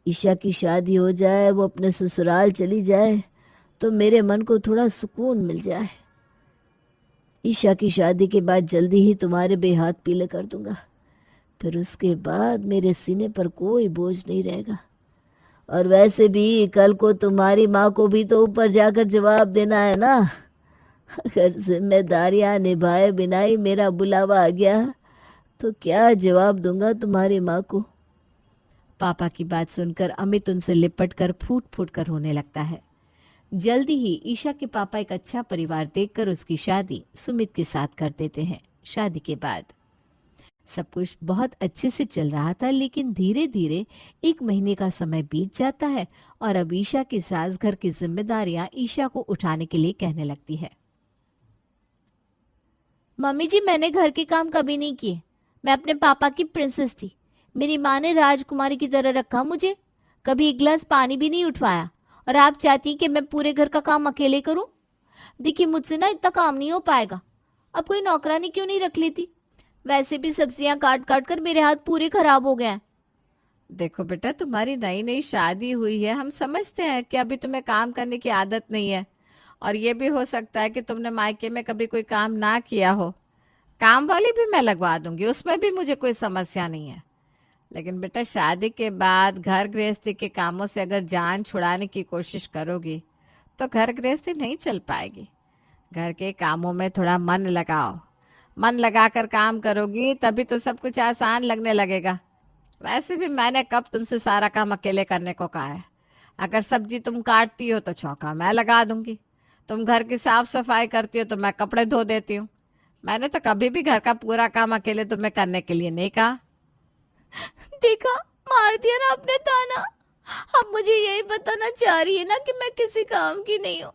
ईशा की शादी हो जाए, वो अपने ससुराल चली जाए तो मेरे मन को थोड़ा सुकून मिल जाए। ईशा की शादी के बाद जल्दी ही तुम्हारे बेहाथ पीले कर दूंगा। फिर उसके बाद मेरे सीने पर कोई बोझ नहीं रहेगा। और वैसे भी कल को तुम्हारी माँ को भी तो ऊपर जाकर जवाब देना है ना। अगर जिम्मेदारियां निभाए बिना ही मेरा बुलावा आ गया तो क्या जवाब दूंगा तुम्हारी माँ को। पापा की बात सुनकर अमित उनसे लिपट कर फूट फूट कर रोने लगता है। जल्दी ही ईशा के पापा एक अच्छा परिवार देखकर उसकी शादी सुमित के साथ कर देते हैं। शादी के बाद सब कुछ बहुत अच्छे से चल रहा था, लेकिन धीरे धीरे 1 महीने का समय बीत जाता है और अब ईशा की सास घर की जिम्मेदारियां ईशा को उठाने के लिए कहने लगती है। मम्मी जी मैंने घर के काम कभी नहीं किए। मैं अपने पापा की प्रिंसेस थी। मेरी माँ ने राजकुमारी की तरह रखा मुझे, कभी एक गिलास पानी भी नहीं उठवाया। और आप चाहती कि मैं पूरे घर का काम अकेले करूं? देखिए मुझसे ना इतना काम नहीं हो पाएगा। अब कोई नौकरानी क्यों नहीं रख लेती? वैसे भी सब्जियां काट काट कर मेरे हाथ पूरे खराब हो गए हैं। देखो बेटा, तुम्हारी नई नई शादी हुई है, हम समझते हैं कि अभी तुम्हें काम करने की आदत नहीं है, और ये भी हो सकता है कि तुमने मायके में कभी कोई काम ना किया हो। काम वाली भी मैं लगवा दूंगी, उसमें भी मुझे कोई समस्या नहीं है। लेकिन बेटा शादी के बाद घर गृहस्थी के कामों से अगर जान छुड़ाने की कोशिश करोगी तो घर गृहस्थी नहीं चल पाएगी। घर के कामों में थोड़ा मन लगाओ। मन लगाकर काम करोगी तभी तो सब कुछ आसान लगने लगेगा। वैसे भी मैंने कब तुमसे सारा काम अकेले करने को कहा है। अगर सब्जी तुम काटती हो तो चौका मैं लगा दूंगी। तुम घर की साफ सफाई करती हो तो मैं कपड़े धो देती हूँ। मैंने तो कभी भी घर का पूरा काम अकेले तुम्हें करने के लिए नहीं कहा। देखा, मार दिया ना आपने ताना। अब मुझे यही बताना चाह रही है ना कि मैं किसी काम की नहीं हूँ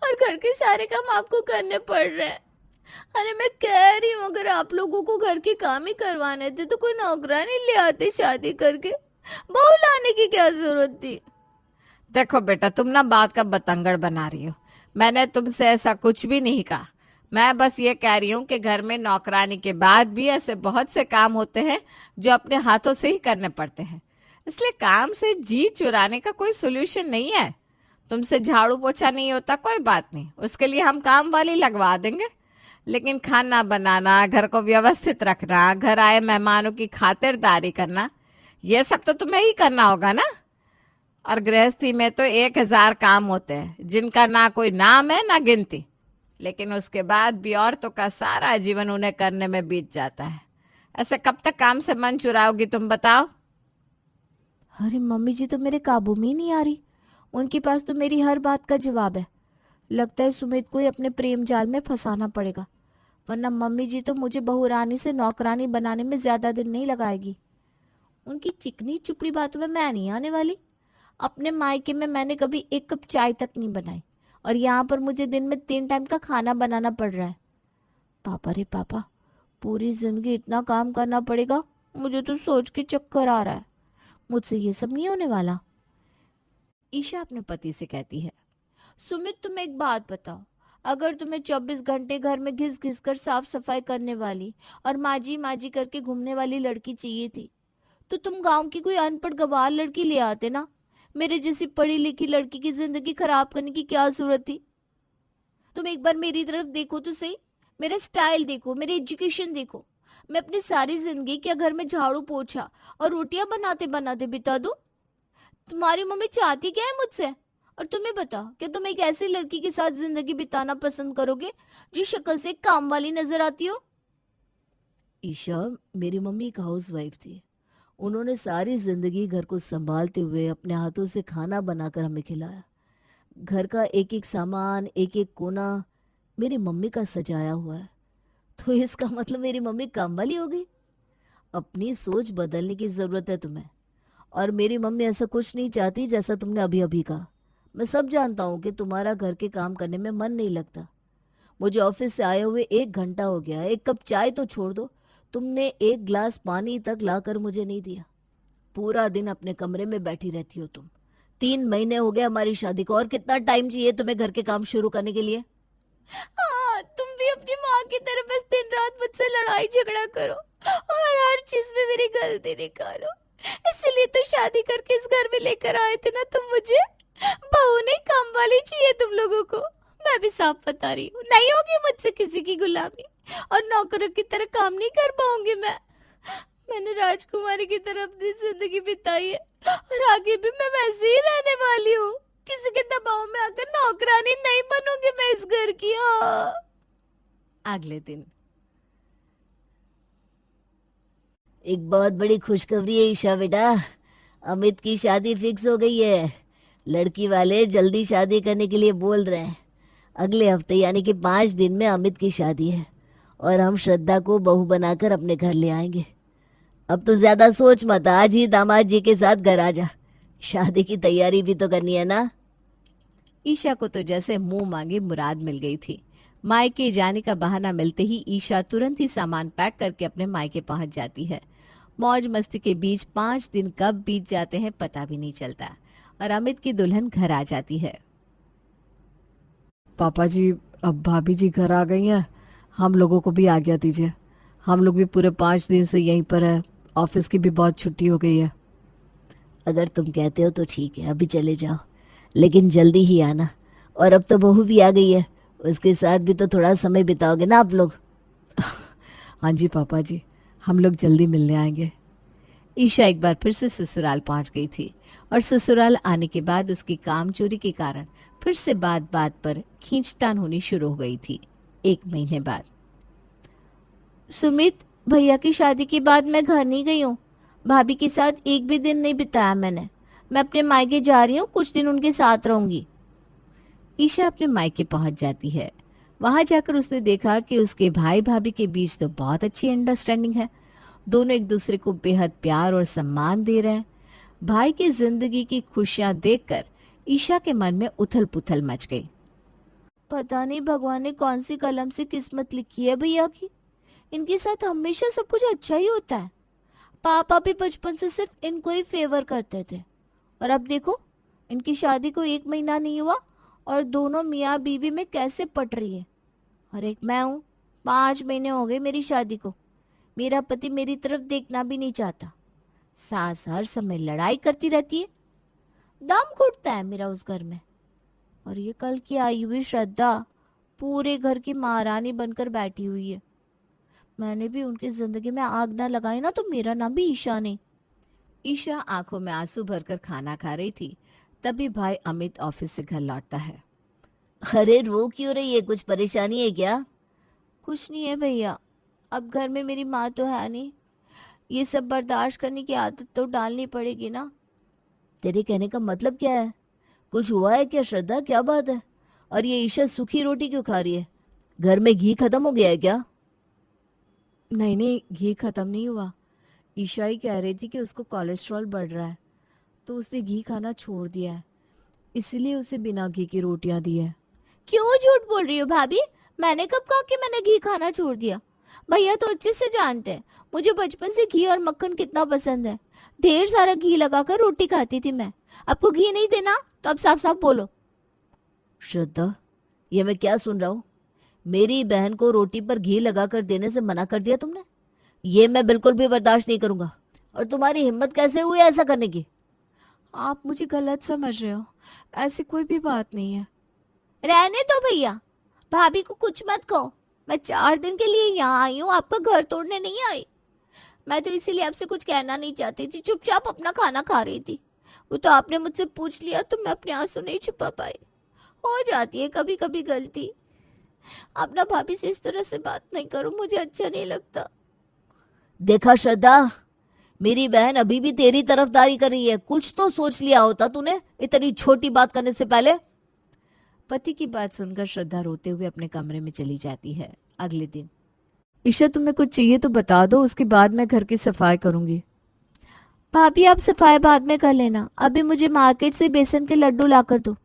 और घर के सारे काम आपको करने पड़ रहे हैं। अरे मैं कह रही हूँ अगर आप लोगों को घर के काम ही करवाने थे तो कोई नौकरानी ले आते शादी करके। बहू लाने की क्या जरूरत थी? देखो बेटा, तुम ना बात का बतंगड़ बना रही हो। मैंने तुमसे ऐसा कुछ भी नहीं कहा। मैं बस ये कह रही हूँ कि घर में नौकरानी के बाद भी ऐसे बहुत से काम होते हैं जो अपने हाथों से ही करने पड़ते हैं। इसलिए काम से जी चुराने का कोई सोल्यूशन नहीं है। तुमसे झाड़ू पोछा नहीं होता, कोई बात नहीं, उसके लिए हम काम वाली लगवा देंगे। लेकिन खाना बनाना, घर को व्यवस्थित रखना, घर आए मेहमानों की खातिरदारी करना, ये सब तो तुम्हें ही करना होगा ना। और गृहस्थी में तो 1000 काम होते हैं जिनका ना कोई नाम है ना गिनती, लेकिन उसके बाद भी औरतों का सारा जीवन उन्हें करने में बीत जाता है। ऐसे कब तक काम से मन चुराओगी तुम बताओ? अरे मम्मी जी तो मेरे काबू में ही नहीं आ रही। उनके पास तो मेरी हर बात का जवाब है। लगता है सुमित को ही अपने प्रेम जाल में फंसाना पड़ेगा, वरना मम्मी जी तो मुझे बहुरानी से नौकरानी बनाने में ज्यादा दिन नहीं लगाएगी। उनकी चिकनी चुपड़ी बातों में मैं नहीं आने वाली। अपने मायके में मैंने कभी एक कप चाय तक नहीं बनाई, और यहाँ पर मुझे दिन में 3 टाइम का खाना बनाना पड़ रहा है। पापा रे पापा, पूरी जिंदगी इतना काम करना पड़ेगा, मुझे तो सोच के चक्कर आ रहा है। मुझसे ये सब नहीं होने वाला। ईशा अपने पति से कहती है, सुमित तुम एक बात बताओ, अगर तुम्हें 24 घंटे घर में घिस घिस कर साफ सफाई करने वाली और माजी माजी करके घूमने वाली लड़की चाहिए थी, तो तुम गांव की कोई अनपढ़ गवार लड़की ले आते ना। मेरे जैसी पढ़ी लिखी लड़की की जिंदगी खराब करने की क्या जरूरत थी? तुम एक बार मेरी तरफ देखो तो सही, मेरा स्टाइल देखो, मेरी एजुकेशन देखो। मैं अपनी सारी जिंदगी क्या घर में झाड़ू पोछा और रोटियां बनाते बनाते बिता दूं? तुम्हारी मम्मी चाहती क्या है मुझसे? और तुम्हें बता, क्या तुम एक ऐसी लड़की के साथ जिंदगी बिताना पसंद करोगे जो शक्ल से काम वाली नजर आती हो? ईशा, मेरी मम्मी एक हाउस वाइफ थी। उन्होंने सारी जिंदगी घर को संभालते हुए अपने हाथों से खाना बनाकर हमें खिलाया। घर का एक एक सामान, एक एक कोना मेरी मम्मी का सजाया हुआ है। तो इसका मतलब मेरी मम्मी काम वाली हो गई? अपनी सोच बदलने की जरूरत है तुम्हें। और मेरी मम्मी ऐसा कुछ नहीं चाहती जैसा तुमने अभी अभी कहा। मैं सब जानता हूँ कि तुम्हारा घर के काम करने में मन नहीं लगता। मुझे ऑफिस से आए हुए 1 घंटा हो गया है। एक कप चाय तो छोड़ दो, तुमने एक गिलास पानी तक लाकर मुझे नहीं दिया। पूरा दिन अपने कमरे में बैठी रहती हो तुम। 3 महीने हो गए हमारी शादी को, और कितना टाइम चाहिए तुम्हें घर के काम शुरू करने के लिए? हाँ, तुम भी अपनी माँ की तरह बस दिन रात मुझसे लड़ाई झगड़ा करो और हर चीज में मेरी गलती निकालो। इसीलिए तो शादी करके इस घर में लेकर आए थे ना तुम मुझे। बहू नहीं, काम वाली चाहिए तुम लोगों को। मैं भी साफ बता रही हूँ, नहीं होगी मुझसे किसी की गुलामी, और नौकरों की तरह काम नहीं कर पाऊंगी मैं। मैंने राजकुमारी की तरह अपनी जिंदगी बिताई है, और आगे भी मैं वैसे ही रहने वाली हूँ। किसी के दबाव में आकर नौकरानी नहीं बनूंगी मैं इस घर की। हाँ। अगले दिन। एक बहुत बड़ी खुशखबरी है ईशा बेटा, अमित की शादी फिक्स हो गई है। लड़की वाले जल्दी शादी करने के लिए बोल रहे हैं। अगले हफ्ते यानी कि 5 दिन में अमित की शादी है, और हम श्रद्धा को बहू बनाकर अपने घर ले आएंगे। अब तो ज्यादा सोच मत, आज ही दामाद जी के साथ घर आ जा। शादी की तैयारी भी तो करनी है ना। ईशा को तो जैसे मुंह मांगी मुराद मिल गई थी। मायके जाने का बहाना मिलते ही ईशा तुरंत ही सामान पैक करके अपने मायके पहुंच जाती है। मौज मस्ती के बीच 5 दिन कब बीत जाते हैं पता भी नहीं चलता, और अमित की दुल्हन घर आ जाती है। पापा जी, अब भाभी जी घर आ गई हैं, हम लोगों को भी आज्ञा दीजिए। हम लोग भी पूरे 5 दिन से यहीं पर है, ऑफिस की भी बहुत छुट्टी हो गई है। अगर तुम कहते हो तो ठीक है, अभी चले जाओ, लेकिन जल्दी ही आना। और अब तो बहू भी आ गई है, उसके साथ भी तो थोड़ा समय बिताओगे ना आप लोग। हाँ जी पापा जी, हम लोग जल्दी मिलने आएंगे। ईशा एक बार फिर से ससुराल पहुंच गई थी, और ससुराल आने के बाद उसकी काम चोरी के कारण फिर से बात बात पर खींचतान होनी शुरू हो गई थी। 1 महीने बाद। सुमित, भैया की शादी के बाद मैं घर नहीं गई हूँ। भाभी के साथ एक भी दिन नहीं बिताया मैंने। मैं अपने मायके जा रही हूँ, कुछ दिन उनके साथ रहूंगी। ईशा अपने मायके पहुंच जाती है। वहां जाकर उसने देखा कि उसके भाई भाभी के बीच तो बहुत अच्छी अंडरस्टैंडिंग है। दोनों एक दूसरे को बेहद प्यार और सम्मान दे रहे हैं। भाई की जिंदगी की खुशियां देखकर ईशा के मन में उथल पुथल मच गई। पता नहीं भगवान ने कौन सी कलम से किस्मत लिखी है भैया की। इनके साथ हमेशा सब कुछ अच्छा ही होता है। पापा भी बचपन से सिर्फ इनको ही फेवर करते थे, और अब देखो, इनकी शादी को 1 महीना नहीं हुआ और दोनों मियाँ बीवी में कैसे पट रही है। और एक मैं हूँ, 5 महीने हो गए मेरी शादी को, मेरा पति मेरी तरफ देखना भी नहीं चाहता। सास हर समय लड़ाई करती रहती है, दम घुटता है मेरा उस घर में। और ये कल की आई हुई श्रद्धा पूरे घर की महारानी बनकर बैठी हुई है। मैंने भी उनकी जिंदगी में आग ना लगाई ना तो मेरा नाम भी ईशा नहीं। ईशा आंखों में आंसू भरकर खाना खा रही थी। तभी भाई अमित ऑफिस से घर लौटता है। अरे रो क्यों रही है, कुछ परेशानी है क्या? कुछ नहीं है भैया, अब घर में मेरी माँ तो है नहीं, ये सब बर्दाश्त करने की आदत तो डालनी पड़ेगी ना। तेरे कहने का मतलब क्या है? कुछ हुआ है क्या श्रद्धा, क्या बात है? और ये ईशा सूखी रोटी क्यों खा रही है? घर में घी खत्म हो गया है क्या? नहीं नहीं, घी खत्म नहीं हुआ। ईशा ही कह रही थी कि उसको कोलेस्ट्रॉल बढ़ रहा है, तो उसने घी खाना छोड़ दिया है, इसीलिए उसे बिना घी की रोटियां दी है। क्यों झूठ बोल रही हो भाभी? मैंने कब कहा कि मैंने घी खाना छोड़ दिया? भैया तो अच्छे से जानते हैं मुझे बचपन से घी और मक्खन कितना पसंद है। ढेर सारा घी लगाकर रोटी खाती थी मैं। आपको घी नहीं देना तो अब साफ साफ बोलो। श्रद्धा, ये मैं क्या सुन रहा हूँ? मेरी बहन को रोटी पर घी लगाकर देने से मना कर दिया तुमने? ये मैं बिल्कुल भी बर्दाश्त नहीं करूंगा। और तुम्हारी हिम्मत कैसे हुई ऐसा करने की? आप मुझे गलत समझ रहे हो, ऐसी कोई भी बात नहीं है। रहने दो भैया, भाभी को कुछ मत कहो। मैं 4 दिन के लिए यहाँ आई हूँ, आपका घर तोड़ने नहीं आई। मैं तो इसीलिए आपसे कुछ कहना नहीं चाहती थी, चुपचाप अपना खाना खा रही थी। वो तो आपने मुझसे पूछ लिया तो मैं अपने आंसू नहीं छुपा पाई। हो जाती है कभी कभी गलती। आप ना भाभी से इस तरह से बात नहीं करो, मुझे अच्छा नहीं लगता। देखा श्रद्धा, मेरी बहन अभी भी तेरी तरफदारी कर रही है। कुछ तो सोच लिया होता तूने इतनी छोटी बात करने से पहले। पति की बात सुनकर श्रद्धा रोते हुए अपने कमरे में चली जाती है। अगले दिन, ईशा तुम्हें कुछ चाहिए तो बता दो, उसके बाद मैं घर की सफाई करूंगी। भाभी आप सफाई बाद में कर लेना, अभी मुझे मार्केट से बेसन के लड्डू ला कर दो।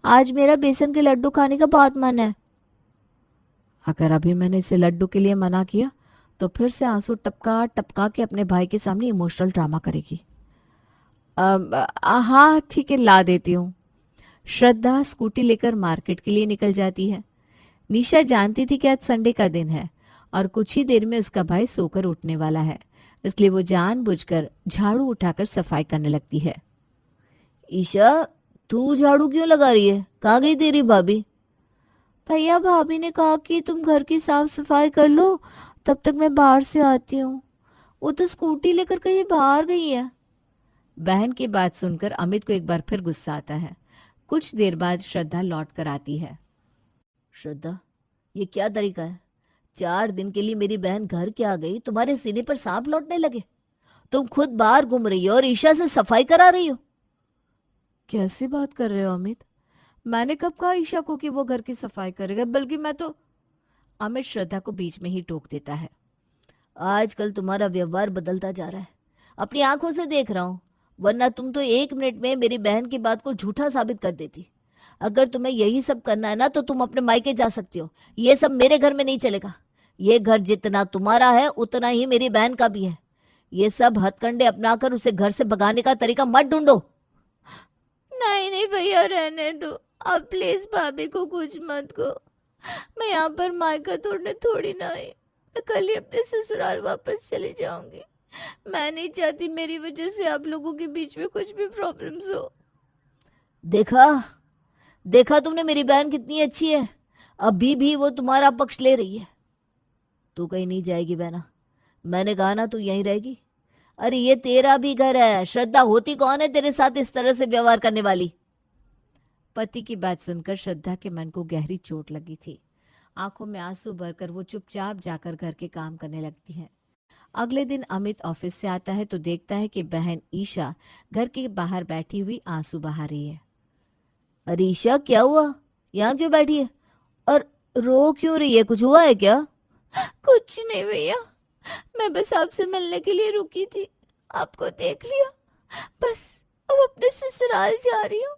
आज मेरा बेसन के लड्डू खाने का बहुत मन है। अगर अभी मैंने इसे लड्डू के लिए मना किया तो फिर से आंसू टपका टपका के अपने भाई के सामने इमोशनल ड्रामा करेगी। हाँ ठीक है, ला देती हूँ। श्रद्धा स्कूटी लेकर मार्केट के लिए निकल जाती है। निशा जानती थी कि आज संडे का दिन है और कुछ ही देर में उसका भाई सोकर उठने वाला है, इसलिए वो जानबूझकर झाड़ू उठाकर सफाई करने लगती है। ईशा, तू झाड़ू क्यों लगा रही है? कहाँ गई तेरी भाभी? भैया भाभी ने कहा कि तुम घर की साफ सफाई कर लो, तब तक मैं बाहर से आती हूँ। वो तो स्कूटी लेकर कहीं बाहर गई है। बहन की बात सुनकर अमित को एक बार फिर गुस्सा आता है। कुछ देर बाद श्रद्धा लौट कर आती है। श्रद्धा, ये क्या तरीका है? 4 दिन के लिए मेरी बहन घर के आ गई, तुम्हारे सीने पर सांप लौटने लगे। तुम खुद बाहर घूम रही हो और ईशा से सफाई करा रही हो। कैसी बात कर रहे हो अमित? मैंने कब कहा ईशा को कि वो घर की सफाई करेगा? बल्कि मैं तो। अमित श्रद्धा को बीच में ही टोक देता है। आजकल तुम्हारा व्यवहार बदलता जा रहा है, अपनी आंखों से देख रहा हूं। वरना तुम तो 1 मिनट में मेरी बहन की बात को झूठा साबित कर देती। अगर तुम्हें यही सब करना है ना तो तुम अपने मायके जा सकती हो। ये सब मेरे घर में नहीं चलेगा। ये घर जितना तुम्हारा है उतना ही मेरी बहन का भी है। ये सब हथकंडे अपनाकर उसे घर से भगाने का तरीका मत ढूंढो। नहीं नहीं भैया, रहने दो अब प्लीज, भाभी को कुछ मत कहो। मैं यहाँ पर मायका तोड़ने थोड़ी ना आई, मैं कल ही अपने ससुराल वापस चली जाऊंगी। मैं नहीं चाहती मेरी वजह से आप लोगों के बीच में कुछ भी प्रॉब्लम्स हो। देखा देखा तुमने मेरी बहन कितनी अच्छी है, अभी भी वो तुम्हारा पक्ष ले रही है। तू कहीं नहीं जाएगी बहना, मैंने कहा ना तू यहीं रहेगी। अरे ये तेरा भी घर है। श्रद्धा होती कौन है तेरे साथ इस तरह से व्यवहार करने वाली? पति की बात सुनकर श्रद्धा के मन को गहरी चोट लगी थी। आंखों में आंसू भरकर वो चुपचाप जाकर घर के काम करने लगती है। अगले दिन अमित ऑफिस से आता है तो देखता है कि बहन ईशा घर के बाहर बैठी हुई आंसू बहा रही है। अरे ईशा, क्या हुआ? यहाँ क्यों बैठी है और रो क्यों रही है? कुछ हुआ है क्या? कुछ नहीं भैया, मैं बस आपसे मिलने के लिए रुकी थी, आपको देख लिया, बस अब अपने ससुराल जा रही हूँ।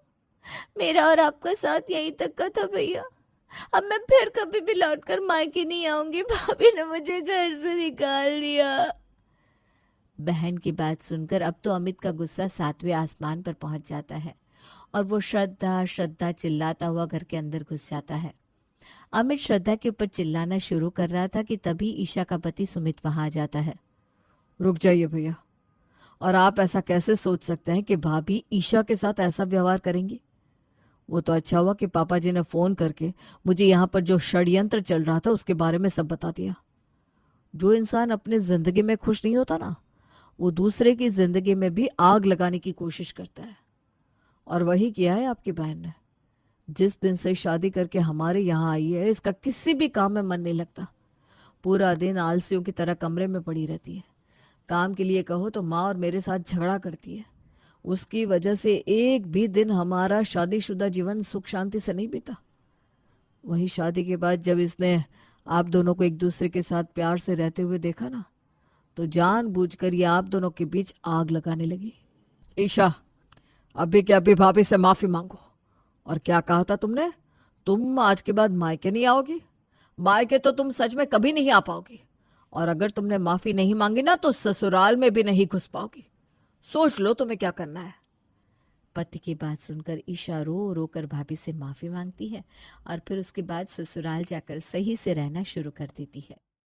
मेरा और आपका साथ यहीं तक का था भैया, अब मैं फिर कभी भी लौटकर मायके नहीं आऊंगी। भाभी ने मुझे घर से निकाल दिया। बहन की बात सुनकर अब तो अमित का गुस्सा 7वें आसमान पर पहुंच जाता है और वो श्रद्धा श्रद्धा चिल्लाता हुआ घर के अंदर घुस जाता है। अमित श्रद्धा के ऊपर चिल्लाना शुरू कर रहा था कि तभी ईशा का पति सुमित वहां आ जाता है। रुक जाइए भैया, और आप ऐसा कैसे सोच सकते हैं कि भाभी ईशा के साथ ऐसा व्यवहार करेंगी? वो तो अच्छा हुआ कि पापा जी ने फोन करके मुझे यहाँ पर जो षड्यंत्र चल रहा था उसके बारे में सब बता दिया। जो इंसान अपनी जिंदगी में खुश नहीं होता ना, वो दूसरे की जिंदगी में भी आग लगाने की कोशिश करता है, और वही किया है आपकी बहन ने। जिस दिन से शादी करके हमारे यहाँ आई है, इसका किसी भी काम में मन नहीं लगता। पूरा दिन आलसियों की तरह कमरे में पड़ी रहती है। काम के लिए कहो तो माँ और मेरे साथ झगड़ा करती है। उसकी वजह से एक भी दिन हमारा शादीशुदा जीवन सुख शांति से नहीं बीता। वही शादी के बाद जब इसने आप दोनों को एक दूसरे के साथ प्यार से रहते हुए देखा ना, तो जानबूझकर ये आप दोनों के बीच आग लगाने लगी। ईशा, अभी के अभी भाभी से माफी मांगो। और क्या कहा था तुमने? तुम आज के बाद मायके नहीं आओगी? मायके तो तुम सच में कभी नहीं आ पाओगी, और अगर तुमने माफी नहीं मांगी ना तो ससुराल में भी नहीं घुस पाओगी। सोच लो तुम्हें क्या करना है। पति की बात सुनकर ईशा रो रो कर भाभी से माफी मांगती है और फिर उसके बाद ससुराल जाकर सही से रहना शुरू कर देती है।